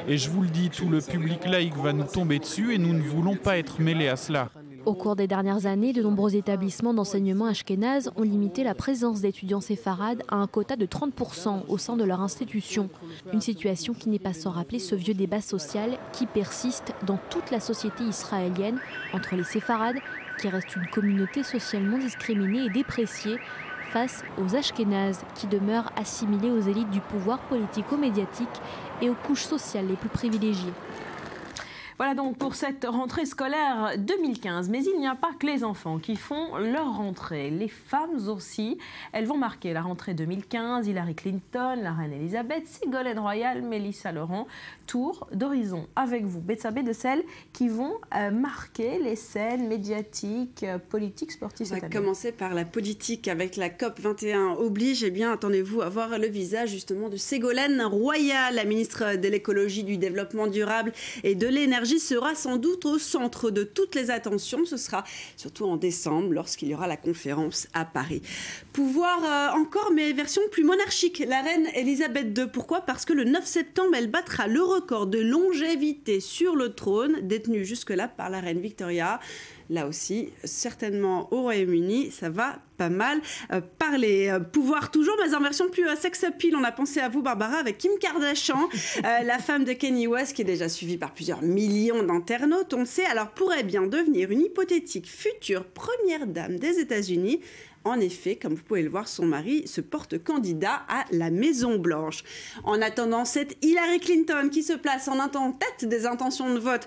Et je vous le dis, tout le public laïque va nous tomber dessus et nous ne voulons pas être mêlés à cela. Au cours des dernières années, de nombreux établissements d'enseignement ashkénazes ont limité la présence d'étudiants séfarades à un quota de 30% au sein de leur institution. Une situation qui n'est pas sans rappeler ce vieux débat social qui persiste dans toute la société israélienne entre les séfarades, qui restent une communauté socialement discriminée et dépréciée, face aux ashkénazes qui demeurent assimilés aux élites du pouvoir politico-médiatique et aux couches sociales les plus privilégiées. Voilà donc pour cette rentrée scolaire 2015. Mais il n'y a pas que les enfants qui font leur rentrée. Les femmes aussi, elles vont marquer la rentrée 2015. Hillary Clinton, la reine Elisabeth, Ségolène Royal, Mélissa Laurent. Tour d'horizon avec vous, Betsabé, de celles qui vont marquer les scènes médiatiques, politiques, sportives. On va commencer par la politique avec la COP21 oblige. Eh bien, attendez-vous à voir le visage justement de Ségolène Royal, la ministre de l'écologie, du développement durable et de l'énergie sera sans doute au centre de toutes les attentions. Ce sera surtout en décembre lorsqu'il y aura la conférence à Paris. Pouvoir encore, mais version plus monarchique. La reine Elisabeth II. Pourquoi ? Parce que le 9 septembre, elle battra le record de longévité sur le trône, détenu jusque-là par la reine Victoria. Là aussi, certainement au Royaume-Uni, ça va pas mal parler. Pouvoir toujours, mais en version plus sex appeal. On a pensé à vous, Barbara, avec Kim Kardashian, la femme de Kanye West, qui est déjà suivie par plusieurs millions d'internautes. On le sait, alors pourrait bien devenir une hypothétique future première dame des États-Unis. En effet, comme vous pouvez le voir, son mari se porte candidat à la Maison-Blanche. En attendant, c'est Hillary Clinton qui se place en tête des intentions de vote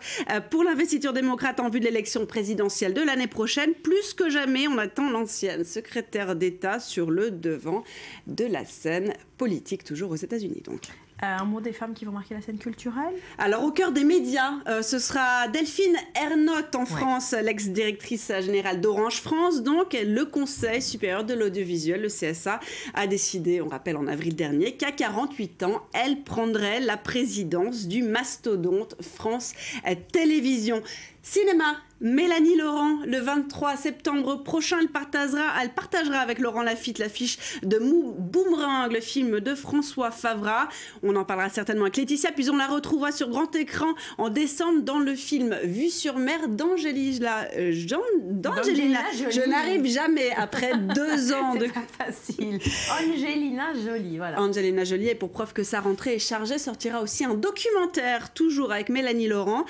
pour l'investiture démocrate en vue de l'élection présidentielle de l'année prochaine. Plus que jamais, on attend l'ancienne secrétaire d'État sur le devant de la scène politique, toujours aux États-Unis donc. Un mot des femmes qui vont marquer la scène culturelle? Alors, au cœur des médias, ce sera Delphine Ernotte en France, l'ex-directrice générale d'Orange France. Donc, le Conseil supérieur de l'audiovisuel, le CSA, a décidé, on rappelle en avril dernier, qu'à 48 ans, elle prendrait la présidence du mastodonte France Télévisions. Cinéma, Mélanie Laurent, le 23 septembre prochain, elle partagera avec Laurent Lafitte l'affiche de Boomerang, le film de François Favra. On en parlera certainement avec Laetitia, puis on la retrouvera sur grand écran en décembre dans le film Vue sur mer d'Angelina. Je n'arrive jamais après 2 ans de... Pas facile. Angelina Jolie, voilà. Angelina Jolie, et pour preuve que sa rentrée est chargée, sortira aussi un documentaire, toujours avec Mélanie Laurent,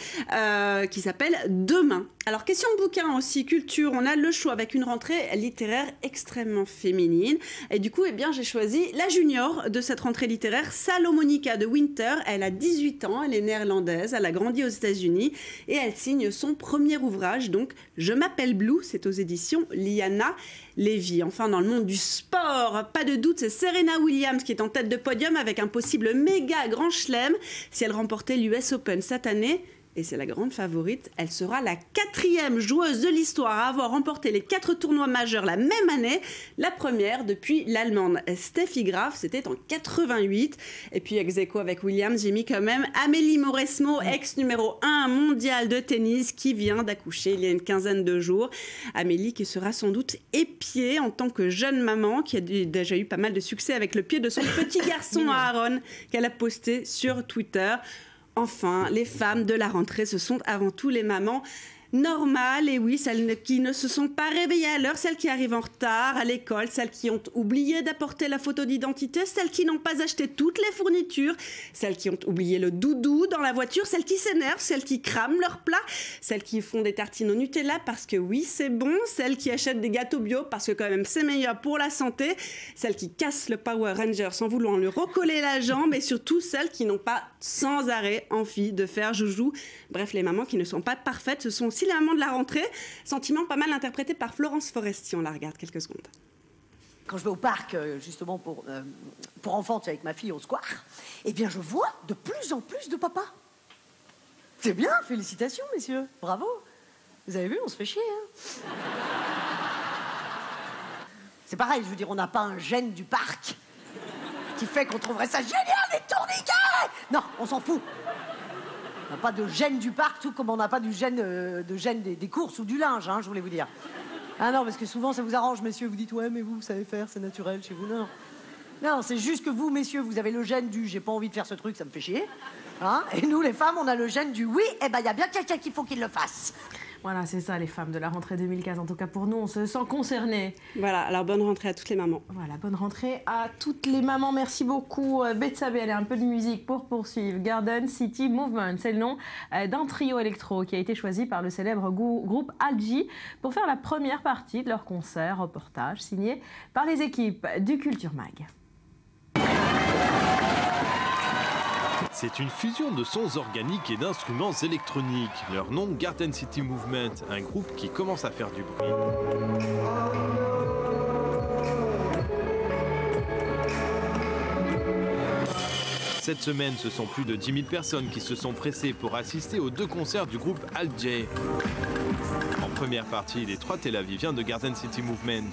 qui s'appelle Demain. Alors, question bouquin aussi, culture, on a le choix avec une rentrée littéraire extrêmement féminine. Et du coup, eh bien, j'ai choisi la junior de cette rentrée littéraire, Salomonica de Winter. Elle a 18 ans, elle est néerlandaise, elle a grandi aux États-Unis et elle signe son premier ouvrage, donc Je m'appelle Blue, c'est aux éditions Liana Lévy. Enfin, dans le monde du sport, pas de doute, c'est Serena Williams qui est en tête de podium avec un possible méga grand chelem si elle remportait l'US Open cette année. Et c'est la grande favorite, elle sera la 4e joueuse de l'histoire à avoir remporté les 4 tournois majeurs la même année. La première depuis l'Allemande Steffi Graf, c'était en 88. Et puis ex aequo avec Williams, j'ai mis quand même Amélie Mauresmo, ex numéro 1 mondial de tennis, qui vient d'accoucher il y a une quinzaine de jours. Amélie qui sera sans doute épiée en tant que jeune maman, qui a déjà eu pas mal de succès avec le pied de son petit garçon Aaron, qu'elle a posté sur Twitter. Enfin, les femmes de la rentrée, ce sont avant tout les mamans normales, et oui, celles qui ne se sont pas réveillées à l'heure, celles qui arrivent en retard à l'école, celles qui ont oublié d'apporter la photo d'identité, celles qui n'ont pas acheté toutes les fournitures, celles qui ont oublié le doudou dans la voiture, celles qui s'énervent, celles qui crament leur plat, celles qui font des tartines au Nutella parce que oui, c'est bon, celles qui achètent des gâteaux bio parce que quand même c'est meilleur pour la santé, celles qui cassent le Power Ranger sans vouloir lui recoller la jambe, et surtout celles qui n'ont pas sans arrêt envie de faire joujou. Bref, les mamans qui ne sont pas parfaites, ce sont aussi les mamans de la rentrée. Sentiment pas mal interprété par Florence Foresti. On la regarde quelques secondes. Quand je vais au parc, justement, pour enfants, avec ma fille au square, eh bien, je vois de plus en plus de papas. C'est bien, félicitations, messieurs. Bravo. Vous avez vu, on se fait chier, hein. C'est pareil, je veux dire, on n'a pas un gène du parc qui fait qu'on trouverait ça génial, les tourniquets. Non, on s'en fout. On n'a pas de gène du parc, tout comme on n'a pas du gène, des courses ou du linge, hein, je voulais vous dire. Ah non, parce que souvent ça vous arrange, messieurs, vous dites ouais, mais vous savez faire, c'est naturel chez vous. Non, non, c'est juste que vous, messieurs, vous avez le gène du j'ai pas envie de faire ce truc, ça me fait chier. Hein, et nous, les femmes, on a le gène du oui, eh ben il y a bien quelqu'un qu'il faut qu'il le fasse. Voilà, c'est ça, les femmes de la rentrée 2015. En tout cas, pour nous, on se sent concernés. Voilà, alors bonne rentrée à toutes les mamans. Voilà, bonne rentrée à toutes les mamans. Merci beaucoup, Betsabe. Allez, un peu de musique pour poursuivre. Garden City Movement, c'est le nom d'un trio électro qui a été choisi par le célèbre groupe Algi pour faire la première partie de leur concert reportage signé par les équipes du Culture Mag. C'est une fusion de sons organiques et d'instruments électroniques. Leur nom, Garden City Movement, un groupe qui commence à faire du bruit. Cette semaine, ce sont plus de 10 000 personnes qui se sont pressées pour assister aux 2 concerts du groupe Algi. En première partie, les 3 Tel Aviviens de Garden City Movement.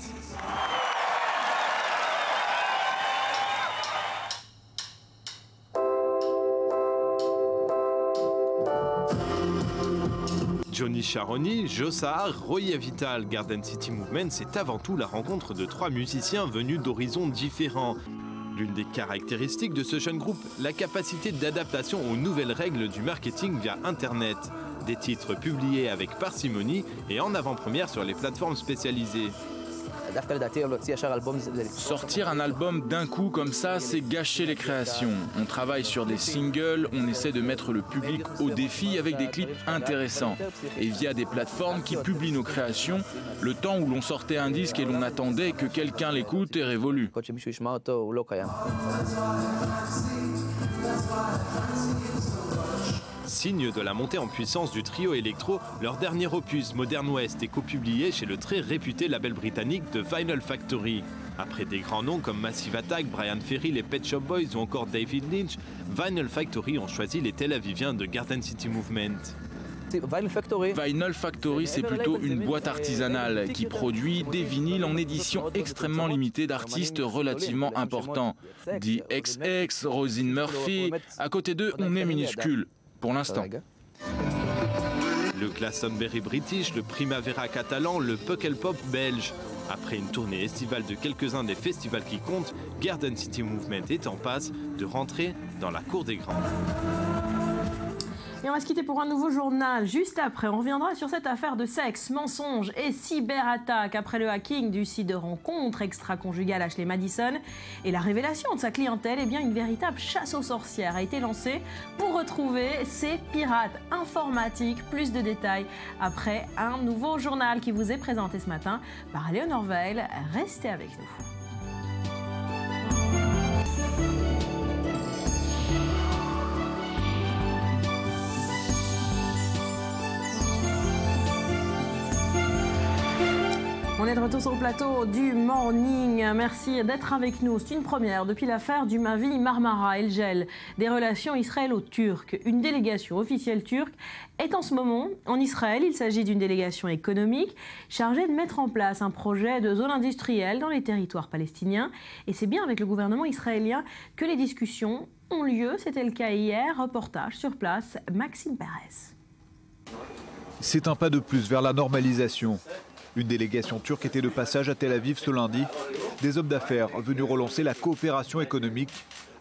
Johnny Charoni, Jossard, Roy Vital. Garden City Movement, c'est avant tout la rencontre de 3 musiciens venus d'horizons différents. L'une des caractéristiques de ce jeune groupe, la capacité d'adaptation aux nouvelles règles du marketing via Internet. Des titres publiés avec parcimonie et en avant-première sur les plateformes spécialisées. Sortir un album d'un coup comme ça, c'est gâcher les créations. On travaille sur des singles, on essaie de mettre le public au défi avec des clips intéressants. Et via des plateformes qui publient nos créations, le temps où l'on sortait un disque et l'on attendait que quelqu'un l'écoute est révolu. signe de la montée en puissance du trio électro. Leur dernier opus, Modern West, est copublié chez le très réputé label britannique de Vinyl Factory. Après des grands noms comme Massive Attack, Brian Ferry, les Pet Shop Boys ou encore David Lynch, Vinyl Factory ont choisi les Tel Aviviens de Garden City Movement. Vinyl Factory, c'est plutôt une boîte artisanale qui produit des vinyles en édition extrêmement limitée d'artistes relativement importants. DXX, Roisin Murphy, à côté d'eux, on est minuscule, pour l'instant. Le Glastonbury british, le Primavera catalan, le Pukkelpop belge. Après une tournée estivale de quelques-uns des festivals qui comptent, Garden City Movement est en passe de rentrer dans la cour des grands. Et on va se quitter pour un nouveau journal. Juste après, on reviendra sur cette affaire de sexe, mensonge et cyberattaque après le hacking du site de rencontre extra-conjugale Ashley Madison. Et la révélation de sa clientèle, eh bien une véritable chasse aux sorcières a été lancée pour retrouver ces pirates informatiques. Plus de détails après un nouveau journal qui vous est présenté ce matin par Léonore Veil. Restez avec nous. On est de retour sur le plateau du Morning. Merci d'être avec nous. C'est une première depuis l'affaire du Mavi Marmara et le gel des relations israélo-turques. Une délégation officielle turque est en ce moment en Israël. Il s'agit d'une délégation économique chargée de mettre en place un projet de zone industrielle dans les territoires palestiniens. Et c'est bien avec le gouvernement israélien que les discussions ont lieu. C'était le cas hier. Reportage sur place, Maxime Perez. C'est un pas de plus vers la normalisation. Une délégation turque était de passage à Tel Aviv ce lundi. Des hommes d'affaires venus relancer la coopération économique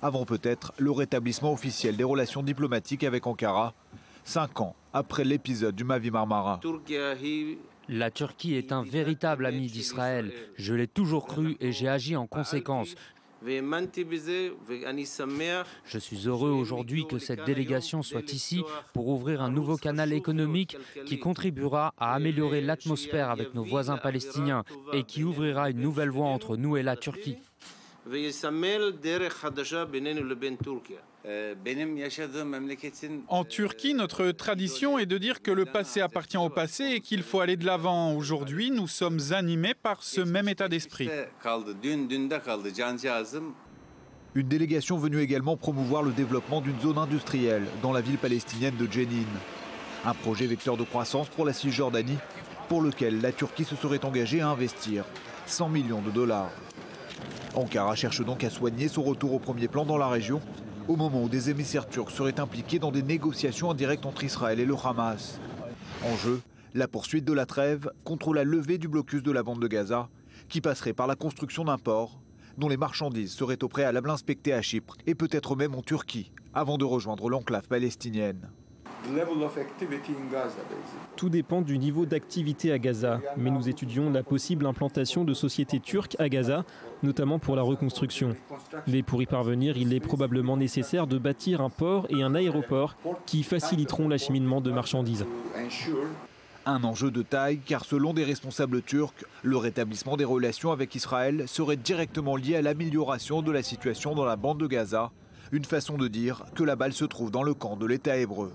avant peut-être le rétablissement officiel des relations diplomatiques avec Ankara, 5 ans après l'épisode du Mavi Marmara. La Turquie est un véritable ami d'Israël. Je l'ai toujours cru et j'ai agi en conséquence. Je suis heureux aujourd'hui que cette délégation soit ici pour ouvrir un nouveau canal économique qui contribuera à améliorer l'atmosphère avec nos voisins palestiniens et qui ouvrira une nouvelle voie entre nous et la Turquie. En Turquie, notre tradition est de dire que le passé appartient au passé et qu'il faut aller de l'avant. Aujourd'hui, nous sommes animés par ce même état d'esprit. Une délégation venue également promouvoir le développement d'une zone industrielle dans la ville palestinienne de Jenin. Un projet vecteur de croissance pour la Cisjordanie, pour lequel la Turquie se serait engagée à investir 100 millions de dollars. Ankara cherche donc à soigner son retour au premier plan dans la région, au moment où des émissaires turcs seraient impliqués dans des négociations indirectes entre Israël et le Hamas. En jeu, la poursuite de la trêve contre la levée du blocus de la bande de Gaza, qui passerait par la construction d'un port dont les marchandises seraient au préalable inspectées à Chypre et peut-être même en Turquie, avant de rejoindre l'enclave palestinienne. Tout dépend du niveau d'activité à Gaza, mais nous étudions la possible implantation de sociétés turques à Gaza, notamment pour la reconstruction. Mais pour y parvenir, il est probablement nécessaire de bâtir un port et un aéroport qui faciliteront l'acheminement de marchandises. Un enjeu de taille, car selon des responsables turcs, le rétablissement des relations avec Israël serait directement lié à l'amélioration de la situation dans la bande de Gaza, une façon de dire que la balle se trouve dans le camp de l'État hébreu.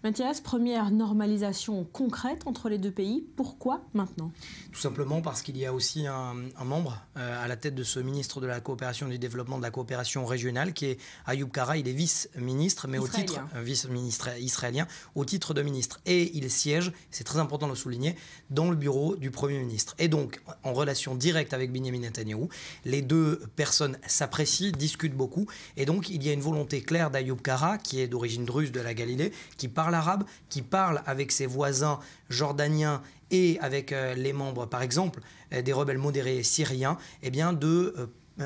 Mathias, première normalisation concrète entre les deux pays. Pourquoi maintenant? Tout simplement parce qu'il y a aussi un membre à la tête de ce ministre de la coopération et du développement de la coopération régionale qui est Ayoub Kara. Il est vice-ministre, mais au titre vice-ministre israélien, au titre de ministre. Et il siège, c'est très important de le souligner, dans le bureau du Premier ministre. Et donc, en relation directe avec Benyamin Netanyahou, les deux personnes s'apprécient, discutent beaucoup. Et donc, il y a une volonté claire d'Ayoub Kara, qui est d'origine druze de la Galilée, qui parle arabe, qui parle avec ses voisins jordaniens et avec les membres, par exemple, des rebelles modérés syriens, eh bien de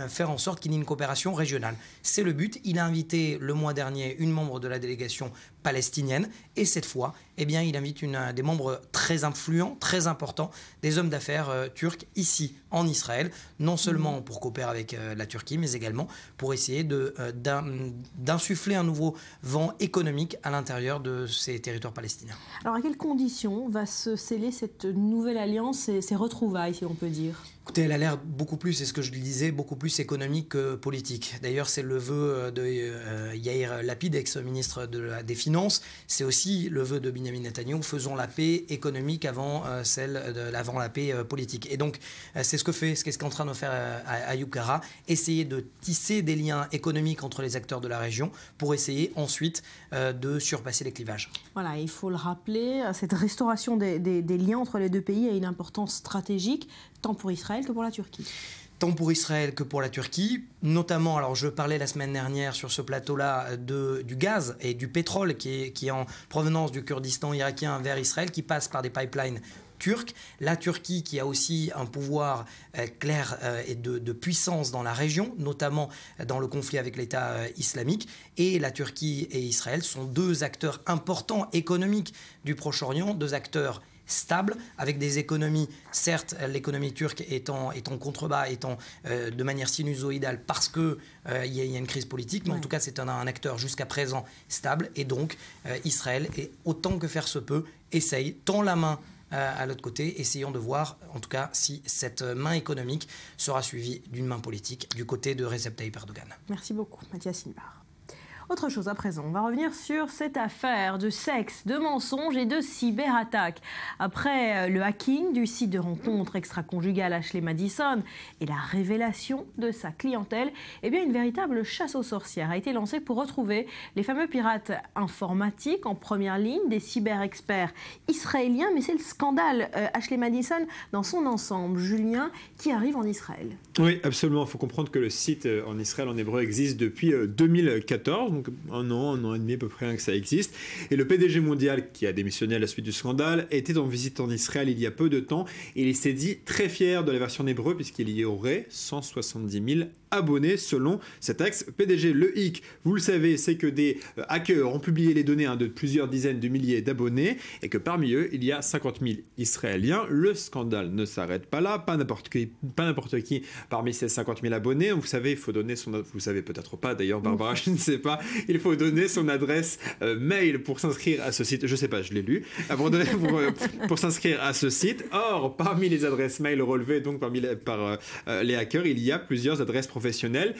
faire en sorte qu'il y ait une coopération régionale. C'est le but. Il a invité le mois dernier une membre de la délégation palestinienne et cette fois, eh bien, il invite des membres très influents, très importants, des hommes d'affaires turcs ici en Israël, non seulement pour coopérer avec la Turquie, mais également pour essayer d'insuffler un nouveau vent économique à l'intérieur de ces territoires palestiniens. Alors à quelles conditions va se sceller cette nouvelle alliance et ces retrouvailles, si on peut dire ? Écoutez, elle a l'air beaucoup plus, c'est ce que je disais, beaucoup plus économique que politique. D'ailleurs, c'est le vœu de Yair Lapid, ex-ministre des Finances. C'est aussi le vœu de Benjamin Netanyahu, faisons la paix économique avant avant la paix politique. Et donc, c'est ce qu'est en train de faire Ayub Kara, essayer de tisser des liens économiques entre les acteurs de la région pour essayer ensuite de surpasser les clivages. Voilà, il faut le rappeler, cette restauration des liens entre les deux pays a une importance stratégique, tant pour Israël que pour la Turquie. Tant pour Israël que pour la Turquie, notamment, alors je parlais la semaine dernière sur ce plateau-là du gaz et du pétrole qui est en provenance du Kurdistan irakien vers Israël, qui passe par des pipelines turcs. La Turquie qui a aussi un pouvoir clair et de puissance dans la région, notamment dans le conflit avec l'État islamique. Et la Turquie et Israël sont deux acteurs importants économiques du Proche-Orient, deux acteurs stable, avec des économies, certes l'économie turque étant contrebas, étant de manière sinusoïdale parce qu'il y a une crise politique, mais en tout cas c'est un acteur jusqu'à présent stable, et donc Israël, et autant que faire se peut, tend la main à l'autre côté, essayons de voir en tout cas si cette main économique sera suivie d'une main politique du côté de Recep Tayyip Erdogan. Merci beaucoup Mathias Inbar. Autre chose à présent, on va revenir sur cette affaire de sexe, de mensonges et de cyberattaques. Après le hacking du site de rencontre extra-conjugale Ashley Madison et la révélation de sa clientèle, eh bien une véritable chasse aux sorcières a été lancée pour retrouver les fameux pirates informatiques en première ligne, des cyber-experts israéliens. Mais c'est le scandale Ashley Madison dans son ensemble, Julien, qui arrive en Israël. Oui, absolument. Il faut comprendre que le site en Israël, en hébreu, existe depuis 2014. Donc un an et demi à peu près que ça existe. Et le PDG mondial, qui a démissionné à la suite du scandale, était en visite en Israël il y a peu de temps. Et il s'est dit très fier de la version en hébreu, puisqu'il y aurait 170 000 abonnés selon cet ex-PDG. Le hic, vous le savez, c'est que des hackers ont publié les données de plusieurs dizaines de milliers d'abonnés et que parmi eux, il y a 50 000 Israéliens. Le scandale ne s'arrête pas là, pas n'importe qui parmi ces 50 000 abonnés. Vous savez, il faut donner vous savez peut-être pas d'ailleurs, Barbara, je ne sais pas, il faut donner son adresse mail pour s'inscrire à ce site. Je sais pas, je l'ai lu. Pour s'inscrire à ce site. Or, parmi les adresses mail relevées donc par les hackers, il y a plusieurs adresses professionnelles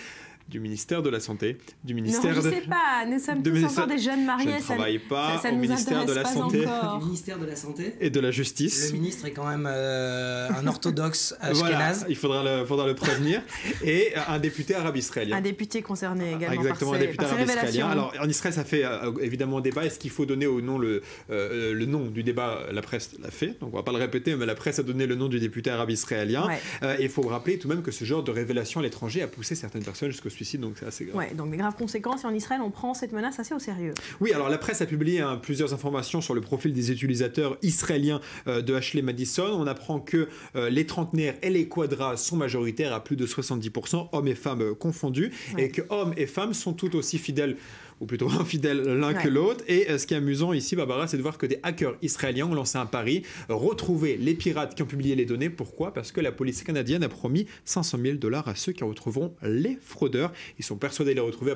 du ministère de la Santé, du ministère non, je ne sais pas, nous sommes tous encore des jeunes mariés. Je ne travaille pas ça au ministère de la Santé. Du ministère de la Santé et de la Justice. Le ministre est quand même un orthodoxe ashkénaze. Voilà, il faudra le prévenir. Et un député arabe israélien. Un député concerné également. Exactement, un député arabe israélien. Alors en Israël, ça fait évidemment débat. Est-ce qu'il faut donner au nom le nom du débat? La presse l'a fait, donc on ne va pas le répéter, mais la presse a donné le nom du député arabe israélien. Ouais. Et il faut rappeler tout de même que ce genre de révélation à l'étranger a poussé certaines personnes jusqu'au suicide, donc c'est assez grave. Ouais, donc des graves conséquences, et en Israël on prend cette menace assez au sérieux. Oui, alors la presse a publié plusieurs informations sur le profil des utilisateurs israéliens de Ashley Madison. On apprend que les trentenaires et les quadras sont majoritaires à plus de 70%, hommes et femmes confondus, et que hommes et femmes sont tout aussi fidèles, ou plutôt infidèles l'un que l'autre. Et ce qui est amusant ici, Barbara, c'est de voir que des hackers israéliens ont lancé un pari, retrouver les pirates qui ont publié les données. Pourquoi? Parce que la police canadienne a promis $500 000 à ceux qui retrouveront les fraudeurs. Ils sont persuadés de les retrouver.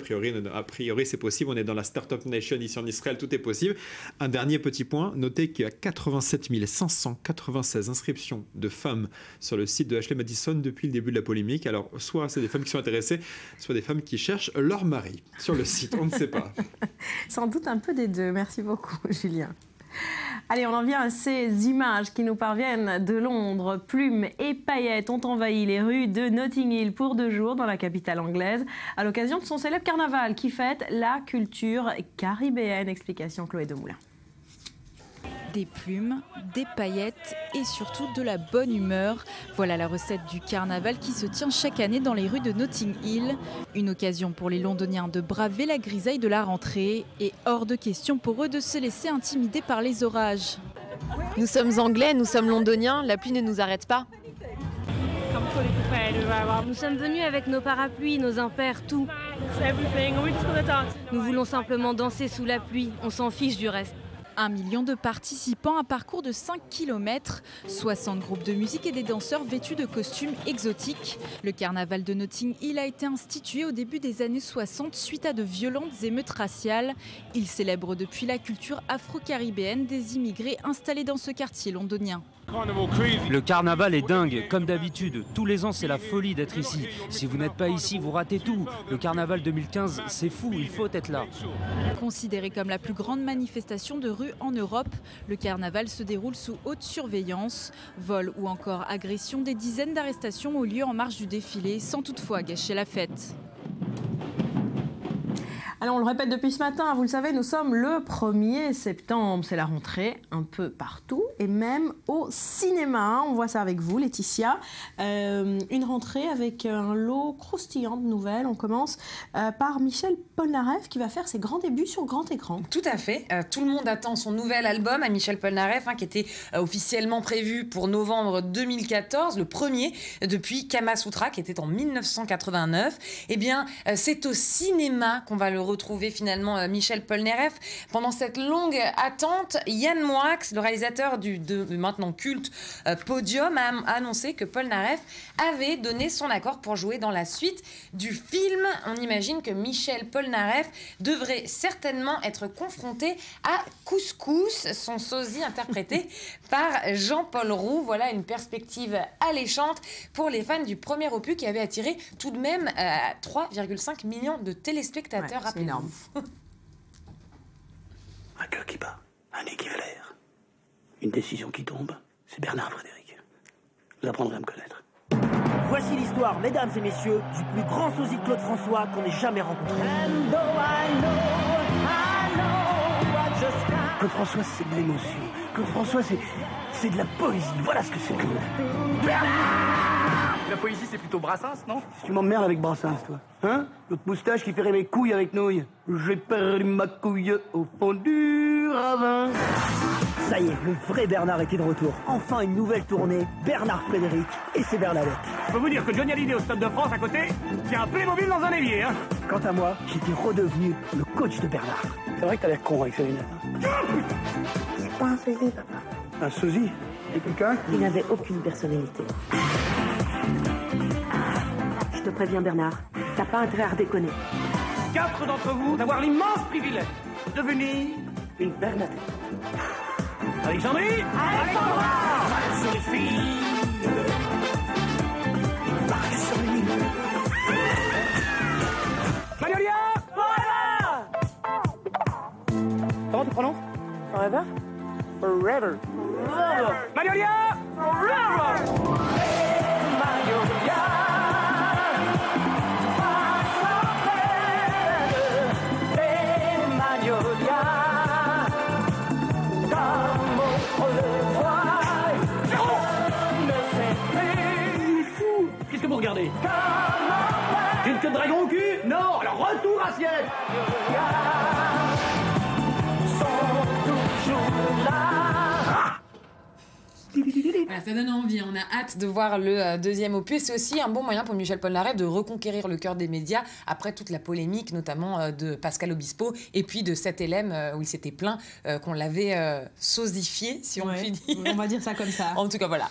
A priori, c'est possible. On est dans la Startup Nation ici en Israël, tout est possible. Un dernier petit point, notez qu'il y a 87 596 inscriptions de femmes sur le site de Ashley Madison depuis le début de la polémique. Alors, soit c'est des femmes qui sont intéressées, soit des femmes qui cherchent leur mari sur le site. On ne sait pas. Sans doute un peu des deux. Merci beaucoup, Julien. Allez, on en vient à ces images qui nous parviennent de Londres. Plumes et paillettes ont envahi les rues de Notting Hill pour 2 jours dans la capitale anglaise à l'occasion de son célèbre carnaval qui fête la culture caribéenne. Explication Chloé Demoulin. Des plumes, des paillettes et surtout de la bonne humeur. Voilà la recette du carnaval qui se tient chaque année dans les rues de Notting Hill. Une occasion pour les Londoniens de braver la grisaille de la rentrée et hors de question pour eux de se laisser intimider par les orages. Nous sommes anglais, nous sommes londoniens, la pluie ne nous arrête pas. Nous sommes venus avec nos parapluies, nos impairs, tout. Nous voulons simplement danser sous la pluie, on s'en fiche du reste. 1 million de participants, un parcours de 5 km, 60 groupes de musique et des danseurs vêtus de costumes exotiques. Le carnaval de Notting Hill a été institué au début des années 60 suite à de violentes émeutes raciales. Il célèbre depuis la culture afro-caribéenne des immigrés installés dans ce quartier londonien. Le carnaval est dingue, comme d'habitude. Tous les ans, c'est la folie d'être ici. Si vous n'êtes pas ici, vous ratez tout. Le carnaval 2015, c'est fou, il faut être là. Considéré comme la plus grande manifestation de rue en Europe, le carnaval se déroule sous haute surveillance. Vols ou encore agressions, des dizaines d'arrestations ont lieu en marge du défilé, sans toutefois gâcher la fête. Alors on le répète depuis ce matin, vous le savez, nous sommes le 1er septembre. C'est la rentrée un peu partout et même au cinéma. On voit ça avec vous, Laetitia. Une rentrée avec un lot croustillant de nouvelles. On commence par Michel Polnareff qui va faire ses grands débuts sur grand écran. Tout à fait. Tout le monde attend son nouvel album à Michel Polnareff, qui était officiellement prévu pour novembre 2014, le premier depuis Kama Sutra qui était en 1989. Eh bien, c'est au cinéma qu'on va le retrouver finalement Michel Polnareff. Pendant cette longue attente, Yann Moix, le réalisateur de maintenant culte Podium, a annoncé que Polnareff avait donné son accord pour jouer dans la suite du film. On imagine que Michel Polnareff devrait certainement être confronté à Couscous, son sosie interprété par Jean-Paul Roux. Voilà une perspective alléchante pour les fans du premier opus qui avait attiré tout de même 3,5 millions de téléspectateurs. Ouais, c'est énorme. Un cœur qui bat, un nez qui flaire. Une décision qui tombe, c'est Bernard Frédéric. Vous apprendrez à me connaître. Voici l'histoire, mesdames et messieurs, du plus grand sosie Claude François qu'on ait jamais rencontré. Claude François, c'est de l'émotion. Claude François, c'est de la poésie. Voilà ce que c'est, Claude. La poésie, c'est plutôt Brassens, non? Tu m'emmerdes avec Brassens, toi. Hein? L'autre moustache qui ferait mes couilles avec nouilles. J'ai perdu ma couille au fond du ravin. Ça y est, le vrai Bernard était de retour. Enfin une nouvelle tournée, Bernard Frédéric et ses Bernadette. Je peux vous dire que Johnny Hallyday au Stade de France, à côté, c'est un Playmobil dans un évier, hein. Quant à moi, j'étais redevenu le coach de Bernard. C'est vrai que t'as l'air con avec ces lunettes. C'est pas un sosie, papa. Un sosie? Et quelqu'un? Il n'avait aucune personnalité. Je te préviens, Bernard, t'as pas intérêt à redéconner. 4 d'entre vous d'avoir l'immense privilège de devenir une Bernadette. Alexandrie! Alexandra! Marche sur les filles! Marche sur les lignes! Magnolia! Forever! Comment tu prononces? Forever? Forever! Magnolia! Forever! Magnolia! Qu'est-ce que vous regardez? J'ai une queue de dragon au cul? Non! Alors retour assiette! Voilà, ça donne envie, on a hâte de voir le deuxième opus. C'est aussi un bon moyen pour Michel Polnareff de reconquérir le cœur des médias après toute la polémique, notamment de Pascal Obispo et puis de 7LM où il s'était plaint qu'on l'avait sosifié, si on peut dire. On va dire ça comme ça. En tout cas, voilà.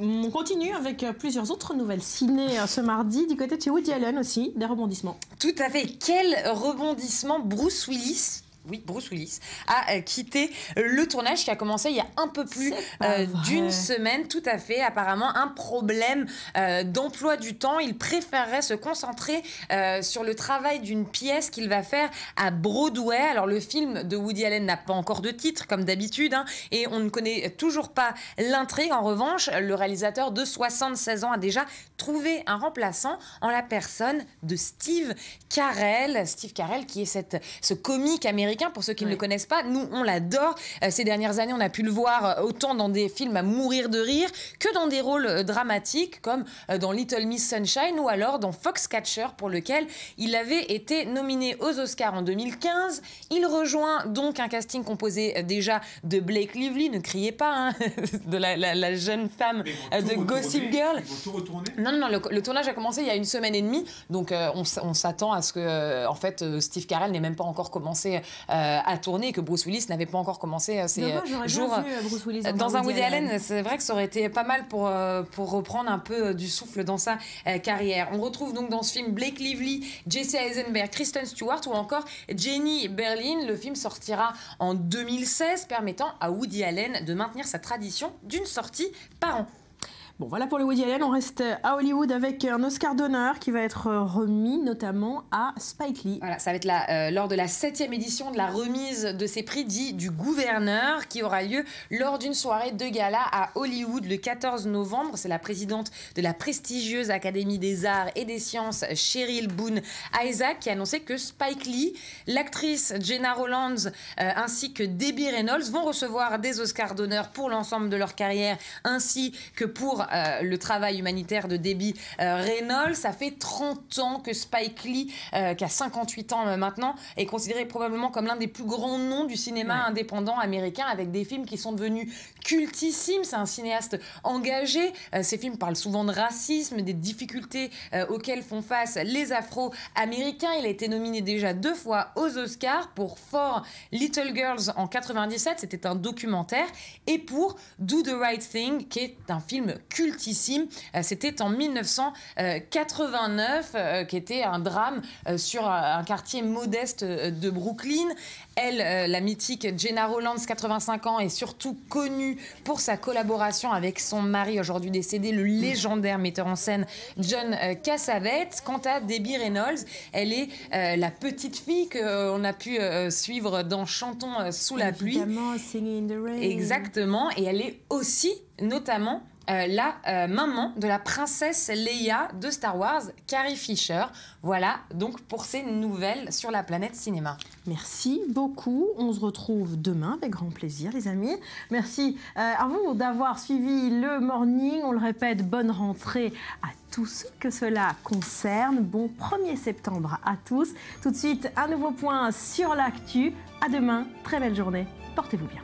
On continue avec plusieurs autres nouvelles ciné ce mardi, du côté de chez Woody Allen aussi, des rebondissements. Tout à fait. Quel rebondissement! Bruce Willis a quitté le tournage qui a commencé il y a un peu plus d'une semaine. Tout à fait, apparemment un problème d'emploi du temps. Il préférerait se concentrer sur le travail d'une pièce qu'il va faire à Broadway. Alors le film de Woody Allen n'a pas encore de titre comme d'habitude, et on ne connaît toujours pas l'intrigue. En revanche, le réalisateur de 76 ans a déjà trouvé un remplaçant en la personne de Steve Carell. Steve Carell qui est ce comique américain. Pour ceux qui ne le connaissent pas, nous on l'adore. Ces dernières années, on a pu le voir autant dans des films à mourir de rire que dans des rôles dramatiques comme dans Little Miss Sunshine ou alors dans Foxcatcher, pour lequel il avait été nominé aux Oscars en 2015. Il rejoint donc un casting composé déjà de Blake Lively, ne criez pas, de la jeune femme de Gossip Girl. Ils vont tout retourner? Non, le tournage a commencé il y a une semaine et demie, donc on s'attend à ce que en fait Steve Carell n'ait même pas encore commencé à tourner et que Bruce Willis n'avait pas encore commencé ses jours Bruce Willis dans un Woody Allen. C'est vrai que ça aurait été pas mal pour reprendre un peu du souffle dans sa carrière. On retrouve donc dans ce film Blake Lively, Jesse Eisenberg, Kristen Stewart ou encore Jenny Berlin. Le film sortira en 2016, permettant à Woody Allen de maintenir sa tradition d'une sortie par an. Bon, voilà pour le Woody Allen. On reste à Hollywood avec un Oscar d'honneur qui va être remis notamment à Spike Lee. Voilà, ça va être lors de la 7e édition de la remise de ces prix dits du gouverneur qui aura lieu lors d'une soirée de gala à Hollywood le 14 novembre. C'est la présidente de la prestigieuse Académie des Arts et des Sciences, Cheryl Boone Isaac, qui a annoncé que Spike Lee, l'actrice Gena Rowlands ainsi que Debbie Reynolds vont recevoir des Oscars d'honneur pour l'ensemble de leur carrière ainsi que pour le travail humanitaire de Debbie Reynolds. Ça fait 30 ans que Spike Lee, qui a 58 ans maintenant, est considéré probablement comme l'un des plus grands noms du cinéma indépendant américain, avec des films qui sont devenus cultissimes. C'est un cinéaste engagé. Ces films parlent souvent de racisme, des difficultés auxquelles font face les Afro-Américains. Il a été nominé déjà 2 fois aux Oscars pour For Little Girls en 97, c'était un documentaire, et pour Do the Right Thing, qui est un film cultissime. C'était en 1989, qui était un drame sur un quartier modeste de Brooklyn. Elle, la mythique Gena Rowlands, 85 ans, est surtout connue pour sa collaboration avec son mari, aujourd'hui décédé, le légendaire metteur en scène John Cassavetes. Quant à Debbie Reynolds, elle est la petite fille qu'on a pu suivre dans Chantons sous la pluie. Évidemment, Singing in the Rain. Exactement, et elle est aussi, notamment, la maman de la princesse Leia de Star Wars, Carrie Fisher. Voilà donc pour ces nouvelles sur la planète cinéma. Merci beaucoup. On se retrouve demain avec grand plaisir, les amis. Merci à vous d'avoir suivi le morning. On le répète, bonne rentrée à tous que cela concerne. Bon 1er septembre à tous. Tout de suite, un nouveau point sur l'actu. À demain. Très belle journée. Portez-vous bien.